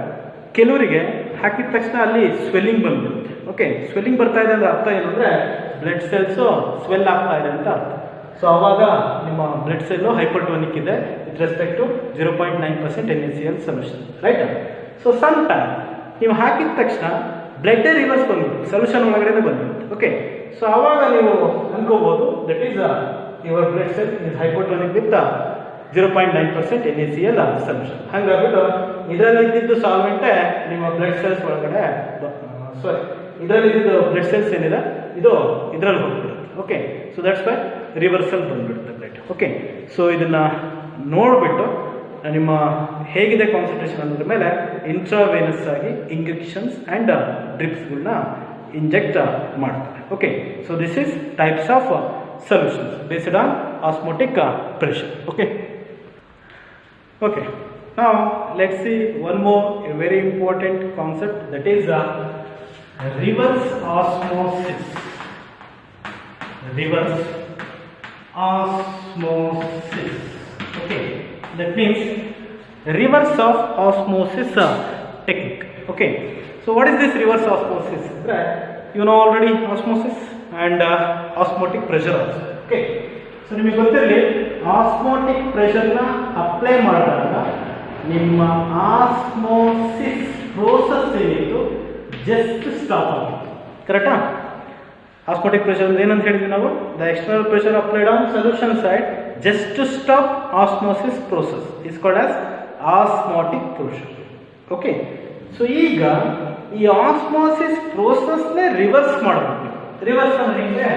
ಕೆಲವರಿಗೆ ಹಾಕಿದ ತಕ್ಷಣ ಅಲ್ಲಿ ಸ್ವೆಲ್ಲಿಂಗ್ ಬಂದ್ಬಿಡುತ್ತೆ. ಓಕೆ, ಸ್ವೆಲ್ಲಿಂಗ್ ಬರ್ತಾ ಇದೆ ಅಂದ್ರೆ ಅರ್ಥ ಏನು ಅಂದರೆ ಬ್ಲಡ್ ಸೆಲ್ಸು ಸ್ವೆಲ್ ಆಗ್ತಾ ಇದೆ ಅಂತ ಅರ್ಥ. ಸೊ ಅವಾಗ ನಿಮ್ಮ ಬ್ಲಡ್ ಸೆಲ್ಲು ಹೈಪರ್ಟೋನಿಕ್ ಇದೆ with respect to 0.9% NaCl solution, right? So some time ನೀವು ಹಾಕಿದ ತಕ್ಷಣ ಬ್ಲಡ್ ರಿವರ್ಸ್ ಬಂದ್ಬಿಡುತ್ತೆ, ಸೊಲ್ಯೂಷನ್ ಒಳಗಡೆ ಬಂದ್ಬಿಡುತ್ತೆ. ಓಕೆ, ಸೊ ಅವಾಗ ನೀವು ಅನ್ಕೋಬಹುದು that is your blood cell is hypertonic with 0.9% NaCl solution. ಹಂಗಾಗ್ಬಿಟ್ಟು ಇದರಲ್ಲಿ ಇದ್ದಿದ್ದು ಸಾಲ್ವೆಂಟೇ ನಿಮ್ಮ ಬ್ಲಡ್ ಸೆಲ್ಸ್ ಒಳಗಡೆ ಸಾರಿ ಇದರಲ್ಲಿ ಇದ್ದಿದ್ದು ಬ್ಲಡ್ ಸೆಲ್ಸ್ ಏನಿದೆ ಇದು ಇದರಲ್ಲಿ ಹೋಗ್ಬಿಡುತ್ತೆ. Okay, so that's Y reversal ಬಂದ್ಬಿಡುತ್ತೆ ಬ್ಲಡ್. ಓಕೆ, ಸೊ ಇದನ್ನ ನೋಡಿಬಿಟ್ಟು ನಿಮ್ಮ ಹೇಗಿದೆ ಕಾನ್ಸಂಟ್ರೇಷನ್ ಅನ್ನೋದ್ರ ಮೇಲೆ ಇಂಟ್ರಾವೇನಸ್ ಆಗಿ ಇಂಜೆಕ್ಷನ್ಸ್ ಆ್ಯಂಡ್ ಡ್ರಿಪ್ಸ್ಗಳನ್ನ ಇಂಜೆಕ್ಟ್ ಮಾಡ್ತಾರೆ. Okay, so this is types of solutions based on osmotic pressure. Okay, now let's see one more very important concept, that is reverse osmosis. Reverse osmosis. Okay, that means reverse of osmosis technique. Okay, so what is this reverse osmosis? You know already osmosis and osmotic pressure also. Okay, so ನಿಮಗೆ ಗೊತ್ತಿರಲಿ osmotic ಪ್ರೆಷರ್ನ apply ಮಾಡಿದಾಗ ನಿಮ್ಮ osmosis process ಏನಿತ್ತು just stop ಆಗುತ್ತೆ. ಕರೆಕ್ಟಾ? Osmotic pressure ಏನಂತ ಹೇಳಿದ್ವಿ ನಾವು? The external pressure applied on solution side just to stop osmosis process is called as osmotic pressure. Okay, so ಈಗ ಈ ಆಸ್ಮೋಸಿಸ್ ಪ್ರೋಸೆಸ್ನೇ ರಿವರ್ಸ್ ಮಾಡಬೇಕು. ರಿವರ್ಸ್ ಅಂದ್ರೆ ಹೆಂಗೆ?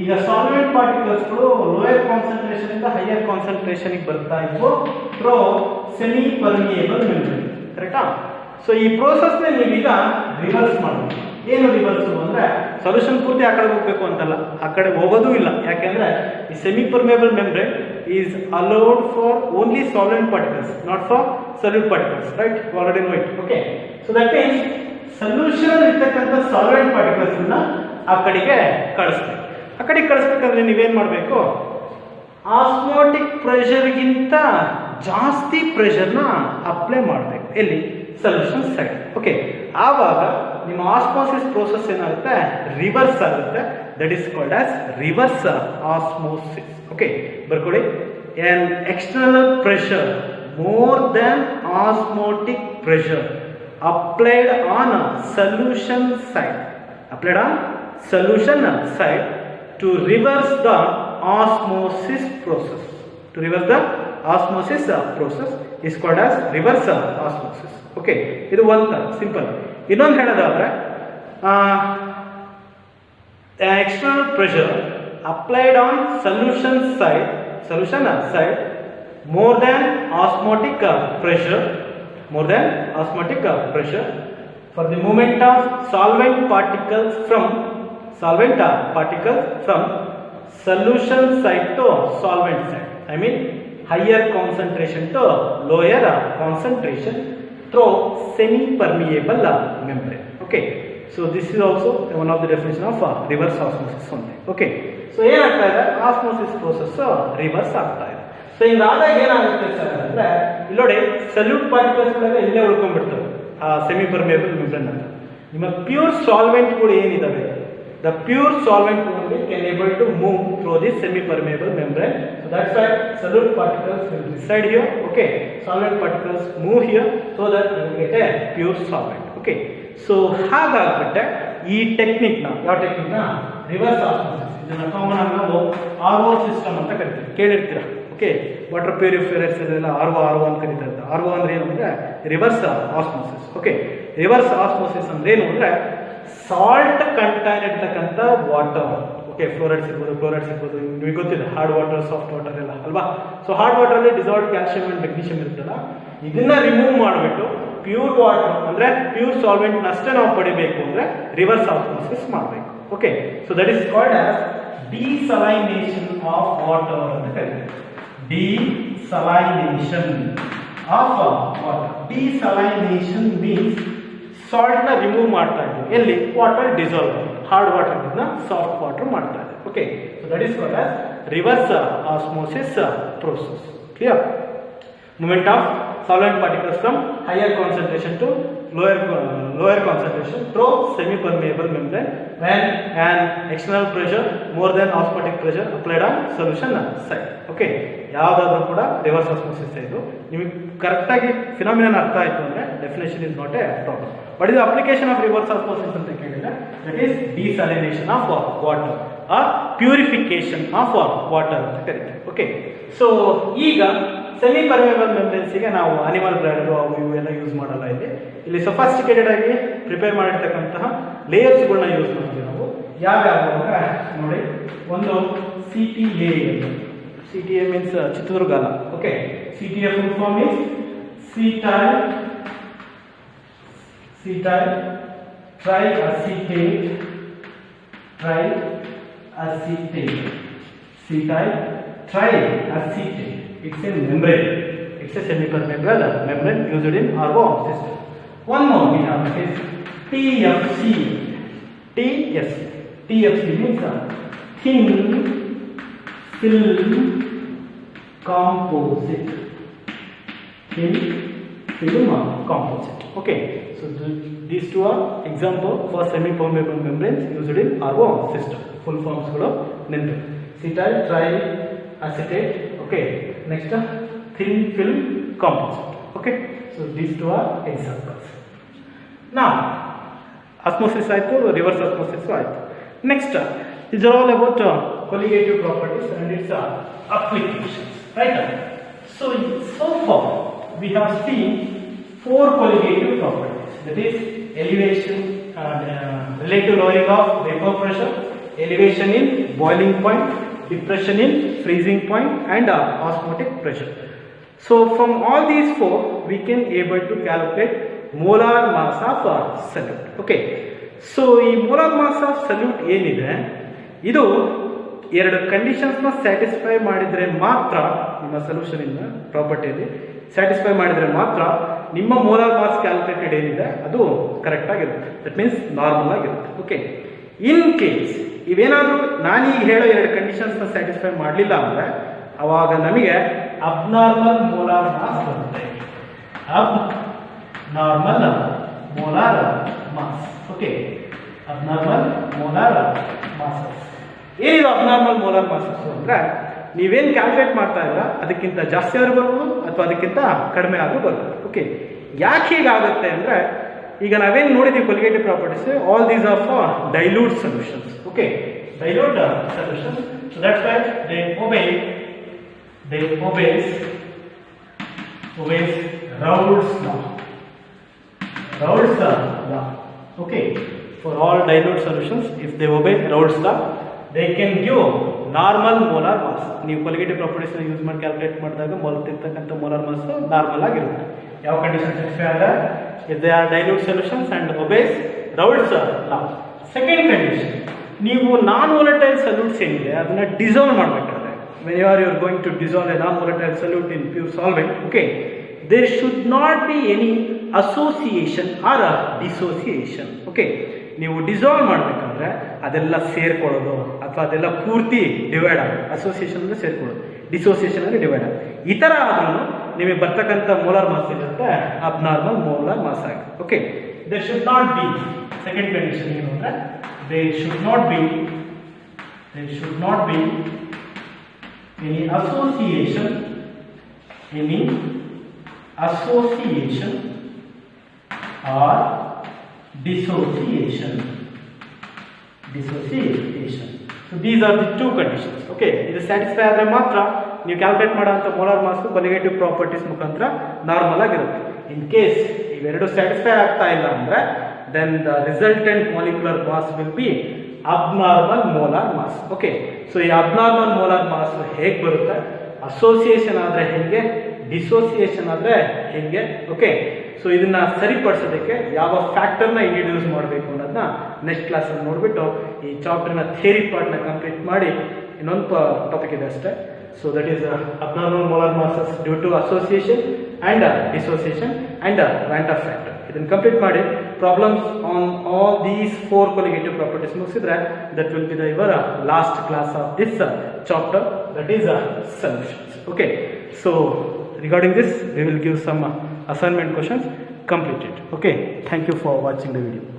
ಈಗ ಸಾಲ್ವೆಂಟ್ ಪಾರ್ಟಿಕಲ್ಸ್ಗಳು ಲೋಯರ್ ಕಾನ್ಸಂಟ್ರೇಷನ್ ಇಂದ ಹೈಯರ್ ಕಾನ್ಸಂಟ್ರೇಷನ್ಗೆ ಬರ್ತಾ ಇದ್ವು ಥ್ರೂ ಸೆಮಿ ಪರ್ಮಿಯೇಬಲ್ ಮೆಂಬ್ರೇನ್, ಕರೆಕ್ಟಾ? ಸೊ ಈ ಪ್ರೋಸೆಸ್ನೇ ನೀವೀಗ ರಿವರ್ಸ್ ಮಾಡಬೇಕು. ಏನು ರಿವರ್ಸ್ ಅಂದ್ರೆ ಸೊಲ್ಯೂಷನ್ ಪೂರ್ತಿ ಆ ಕಡೆ ಹೋಗ್ಬೇಕು ಅಂತಲ್ಲ, ಆ ಕಡೆ ಹೋಗೋದೂ ಇಲ್ಲ. ಯಾಕೆಂದ್ರೆ ಈ semi permeable membrane is allowed for only solvent particles, not for solute particles, right? Already know it. Okay, so that means solution ಇರ್ತಕ್ಕಂಥ ಸಾಲ್ವೆಂಟ್ ಪಾರ್ಟಿಕಲ್ಸ್ ಆ ಕಡೆಗೆ ಕಳಿಸ್ಬೇಕು. ಆ ಕಡೆಗೆ ಕಳಿಸ್ಬೇಕಂದ್ರೆ ನೀವೇನ್ ಮಾಡಬೇಕು? ಆಸ್ಮೋಟಿಕ್ ಪ್ರೆಷರ್ಗಿಂತ ಜಾಸ್ತಿ ಪ್ರೆಷರ್ನ ಅಪ್ಲೈ ಮಾಡಬೇಕು. ಎಲ್ಲಿ? Solution side. ಓಕೆ, ಆವಾಗ ನಿಮ್ಮ ಆಸ್ಮೋಸಿಸ್ ಪ್ರೋಸೆಸ್ ಏನಾಗುತ್ತೆ? ರಿವರ್ಸ್ ಆಗುತ್ತೆ. That is called as reverse osmosis. Okay, ಬರ್ಕೊಳ್ಳಿ. an external pressure more than osmotic pressure applied on a solution side, applied on solution side to reverse the osmosis process. To reverse the osmosis process is called as reverse osmosis. Okay, ಇದು ಒಂದು simple. ಇನ್ನೊಂದು ಹೇಳೋದಾದ್ರೆ external pressure applied on solution side more than osmotic pressure for the movement of solvent particles from solution side to solvent side. I mean higher concentration to lower concentration through semi-permeable membrane. Okay, so this is also one of the definition of reverse osmosis only. Okay, so ಏನಾಗ್ತಾ ಇದೆ, osmosis process reverse ಆಗ್ತಾ ಇದೆ. So ಹಿಂಗಾದಾಗ ಏನಾಗುತ್ತೆ sir ಅಂದ್ರೆ, ಇಲ್ಲಿ ನೋಡಿ salute particles ಇಲ್ಲೇ ಉಳ್ಕೊಂಡ್ಬಿಡ್ತವೆ ಆ ಸೆಮಿ ಪರ್ಮಿಯಬಲ್ ಮೆಂಬ್ರೇನ್ ಅಂತ. ನಿಮ್ಮ pure ಸಾಲ್ವೆಂಟ್ಗಳು ಏನಿದಾವೆ, the pure solvent only can able to move through this semi permeable membrane. So that's why solute particles will reside here. Okay, solvent particles move here so that you will get a pure solvent. Okay, so ಹಾಗಾಗ್ಬಿಟ್ಟೆ ಈ technique ನ, ಯಾವ technique ನ, reverse osmosis. ಇದನ್ನ common ಆಗಿ ನಾವು RO system ಅಂತ ಕರಿತೀವಿ, ಕೇಳಿರ್ತೀರಾ. ಓಕೆ, ವಾಟರ್ ಪ್ಯೂರಿಫೈಯರ್ಸ್ ಎಲ್ಲ RO ಅಂತ ಕರೀತಾರೆ. RO ಅಂದ್ರೆ ಏನು ಅಂದ್ರೆ reverse osmosis. Okay, reverse osmosis ಅಂದ್ರೆ ಏನು ಅಂದ್ರೆ ಸಾಲ್ಟ್ ಕಂಟೈನ್ ಇರ್ತಕ್ಕಂಥ ವಾಟರ್. ಓಕೆ, ಫ್ಲೋರೈಡ್ಸ್ ಇರ್ಬೋದು, ಕ್ಲೋರೈಡ್ಸ್ ಇರ್ಬೋದು, ನಿಮಗೆ ಗೊತ್ತಿದೆ ಹಾರ್ಡ್ ವಾಟರ್, ಸಾಫ್ಟ್ ವಾಟರ್ ಎಲ್ಲ ಅಲ್ವಾ. ಸೊ ಹಾರ್ಡ್ ವಾಟರ್ ಅಲ್ಲಿ ಡಿಸಾಲ್ವ್ಡ್ ಕ್ಯಾಲ್ಸಿಯಂ ಅಂಡ್ ಮೆಗ್ನೀಷಿಯಂ ಇರುತ್ತಲ್ಲ, ಇದನ್ನ ರಿಮೂವ್ ಮಾಡಿಬಿಟ್ಟು ಪ್ಯೂರ್ ವಾಟರ್ ಅಂದ್ರೆ ಪ್ಯೂರ್ ಸಾಲ್ವೆಂಟ್ ಅಷ್ಟೇ ನಾವು ಪಡಿಬೇಕು ಅಂದ್ರೆ ರಿವರ್ಸ್ ಆಸ್ಮೋಸಿಸ್ ಮಾಡಬೇಕು. Okay, so that is called as desalination of water ಅಂತ ಕರೀತಾರೆ. Desalination of water. Desalination means salt ನ ರಿಮೂವ್ ಮಾಡ್ತಾ ಇದ್ದೀವಿ. ಎಲ್ಲಿ? ವಾಟರ್ ಡಿಸಾಲ್ವ್, ಹಾರ್ಡ್ ವಾಟರ್ ಇಂದ ಸಾಫ್ಟ್ ವಾಟರ್ ಮಾಡ್ತಾ ಇದೆ. Okay, so that is called as reverse osmosis process. Clear? Movement of solvent particles from higher concentration to lower concentration through semi permeable membrane when an external pressure more than osmotic pressure applied on solution side. Okay, ಯಾವುದಾದ್ರೂ ಕೂಡ reverse osmosis ಇದು. ನಿಮಗೆ correct ಆಗಿ phenomenon ಅರ್ಥ ಆಯ್ತು ಅಂದ್ರೆ definition is not a problem. What is application of reverse osmosis ಅಂತ ಕೇಳಿದ್ರೆ, that is desalination of water or purification of water ಅಂತ ಕರೀತಾರೆ. ಓಕೆ, ಸೊ ಈಗ ಸೆಮಿ ಪರ್ಮೇಬಲ್ ಮೆಂಬ್ರೇನ್ಸ್ಗೆ ನಾವು ಅನಿಮಲ್ ಬ್ಲಡ್ ಅವು ಇವು ಎಲ್ಲ ಯೂಸ್ ಮಾಡಲ್ಲ. ಇಲ್ಲಿ ಸೊಫಾಸ್ಟಿಕೇಟೆಡ್ ಆಗಿ ಪ್ರಿಪೇರ್ ಮಾಡಿರ್ತಕ್ಕಂತಹ ಲೇಯರ್ಸ್ಗಳನ್ನ ಯೂಸ್ ಮಾಡ್ತೀವಿ ನಾವು. ಯಾವ್ಯಾವ ಅಂದ್ರೆ ನೋಡಿ, ಒಂದು CTA. CTA ಮೀನ್ಸ್ ಚಿತ್ರದುರ್ಗ ಅಲ್ಲ. Okay, CTA full form is C-type triacetate. C-type triacetate. It's a membrane. It's a semi-permeable membrane used in RO system. One more we have is TFC. TFC means thin film composite. Thin film composite. Okay, so these two are example for semi-permeable membranes used in RO system. Full forms ಗಳು ನೆನಪು. C-type triacetate. Okay, next thin film composite. Okay, so these two are examples. Now osmosis ಆಯ್ತು, reverse osmosis ಆಯ್ತು. Next, these are all about colligative properties and its applications, right? So far we have seen 4 colligative properties, that is elevation, relative lowering of vapor pressure, elevation in boiling point, depression in freezing point, and osmotic pressure. So from all these 4 we can able to calculate molar mass of solute. Okay, so ಈ molar mass of solute ಏನಿದೆ, ಇದು ಎರಡು conditions ನ satisfy ಮಾಡಿದ್ರೆ ಮಾತ್ರ, ನಿಮ್ಮ solution ಇಂದ ಪ್ರಾಪರ್ಟಿಯಲ್ಲಿ satisfy ಮಾಡಿದ್ರೆ ಮಾತ್ರ ನಿಮ್ಮ ಮೋಲಾರ್ ಮಾಸ್ ಕ್ಯಾಲ್ಕುಲೇಟೆಡ್ ಏನಿದೆ ಅದು ಕರೆಕ್ಟ್ ಆಗಿರುತ್ತೆ. ದಟ್ ಮೀನ್ಸ್ ನಾರ್ಮಲ್ ಆಗಿರುತ್ತೆ. ಓಕೆ, ಇನ್ ಕೇಸ್ ಇವೇನಾದ್ರೂ ನಾನೀಗ ಹೇಳೋ ಎರಡು ಕಂಡೀಷನ್ಸ್ ನ ಸ್ಯಾಟಿಸ್ಫೈ ಮಾಡಲಿಲ್ಲ ಅಂದ್ರೆ ಅವಾಗ ನಮಗೆ ಅಬ್ನಾರ್ಮಲ್ ಮೋಲಾರ್ ಮಾಸ್ ಬರುತ್ತೆ. Abnormal molar mass. Okay, abnormal molar masses. ಏನಿದು ಅಬ್ನಾರ್ಮಲ್ ಮೋಲಾರ್ ಮಾಸಸ್ ಅಂದ್ರೆ, ನೀವೇನು ಕ್ಯಾಲ್ಕುಲೇಟ್ ಮಾಡ್ತಾ ಇದ್ರ ಅದಕ್ಕಿಂತ ಜಾಸ್ತಿ ಆದ್ರೂ ಬರ್ಬೋದು ಅಥವಾ ಅದಕ್ಕಿಂತ ಕಡಿಮೆ ಆದ್ರೂ ಬರ್ಬೋದು. ಓಕೆ, ಯಾಕೆ ಹೀಗಾಗುತ್ತೆ ಅಂದ್ರೆ, ಈಗ ನಾವೇನು ನೋಡಿದೀವಿ colligative properties, all these R for dilute solutions. Okay, dilute solutions. So that's why they obeys Raoult's law. Okay, for all dilute solutions, if they obey Raoult's law, they can give normal molar mass. ನೀವು colligative properties use ಮಾಡಿ calculate ಮಾಡಿದಾಗ ಮೊದಲಿರ್ತಕ್ಕಂಥ molar mass normal ಆಗಿರುತ್ತೆ. ಯಾವ condition satisfy ಆದ್ರೆ if they are dilute solutions and obeys Raoult's law. Second condition, ನೀವು ನಾನ್ volatile ಸಲ್ಯೂಟ್ಸ್ ಏನಿದೆ ಅದನ್ನ dissolve ಮಾಡಬೇಕಾದ್ರೆ, when you are going to dissolve a non volatile solute in pure solvent, okay, there should not be any association or dissociation. okay, ನೀವು dissolve ಮಾಡಬೇಕಂದ್ರೆ ಅದೆಲ್ಲ ಸೇರ್ಕೊಳ್ಳೋದು ಅಥವಾ ಅದೆಲ್ಲ ಪೂರ್ತಿ ಡಿವೈಡ್ ಆಗೋದು, ಅಸೋಸಿಯೇಷನ್ ಅಂದರೆ ಸೇರ್ಕೊಳ್ಳೋದು, ಡಿಸೋಸಿಯೇಷನ್ ಅಂದರೆ ಡಿವೈಡ್ ಆಗೋದು. ಈ ಥರ ಆದ್ರೂ ನಿಮಗೆ ಬರ್ತಕ್ಕಂಥ ಮೋಲಾರ್ ಮಾಸ್ ಇರುತ್ತೆ ಅಬ್ನಾರ್ಮಲ್ ಮೋಲಾರ್ ಮಾಸ್ ಆಗಿ. Okay, they should not be, second condition ಏನು ಅಂದರೆ they should not be any association or dissociation. So these are the two conditions. okay, ಇದು ಸ್ಯಾಟಿಸ್ಫೈ ಆದರೆ ಮಾತ್ರ ನೀವು ಕ್ಯಾಲ್ಕುಲೇಟ್ ಮಾಡೋಂಥ ಮೋಲಾರ್ ಮಾಸ್ ಕೊಲಿಗೇಟಿವ್ ಪ್ರಾಪರ್ಟೀಸ್ ಮುಖಾಂತರ normal ಆಗಿರುತ್ತೆ. ಇನ್ ಕೇಸ್ ಇವೆರಡು ಸ್ಯಾಟಿಸ್ಫೈ ಆಗ್ತಾ ಇಲ್ಲ ಅಂದರೆ then the resultant molecular mass will be abnormal molar mass. Okay, so ಈ ಅಬ್ನಾರ್ಮಲ್ ಮೋಲಾರ್ ಮಾಸ್ ಹೇಗೆ ಬರುತ್ತೆ, ಅಸೋಸಿಯೇಷನ್ ಆದರೆ ಹೇಗೆ, ಡಿಸೋಸಿಯೇಷನ್ ಆದರೆ ಹೇಗೆ. ಓಕೆ, ಸೊ ಇದನ್ನ ಸರಿಪಡಿಸೋದಕ್ಕೆ ಯಾವ ಫ್ಯಾಕ್ಟರ್ನ ಇಂಟ್ರೊಡ್ಯೂಸ್ ಮಾಡಬೇಕು ಅನ್ನೋದನ್ನ ನೆಕ್ಸ್ಟ್ ಕ್ಲಾಸಲ್ಲಿ ನೋಡಿಬಿಟ್ಟು ಈ ಚಾಪ್ಟರ್ನ ಥಿಯರಿ ಪಾರ್ಟ್ನ ಕಂಪ್ಲೀಟ್ ಮಾಡಿ ಇನ್ನೊಂದು ಟಾಪಿಕ್ ಇದೆ ಅಷ್ಟೇ. So that is abnormal molar masses due to association and dissociation and van't factor. ಇದನ್ನು ಕಂಪ್ಲೀಟ್ ಮಾಡಿ problems on all these 4 colligative properties ಮುಗಿಸಿದ್ರೆ that will be the your last class of this chapter, that is solutions. Okay, so regarding this we will give some assignment questions, complete it. okay, thank you for watching the video.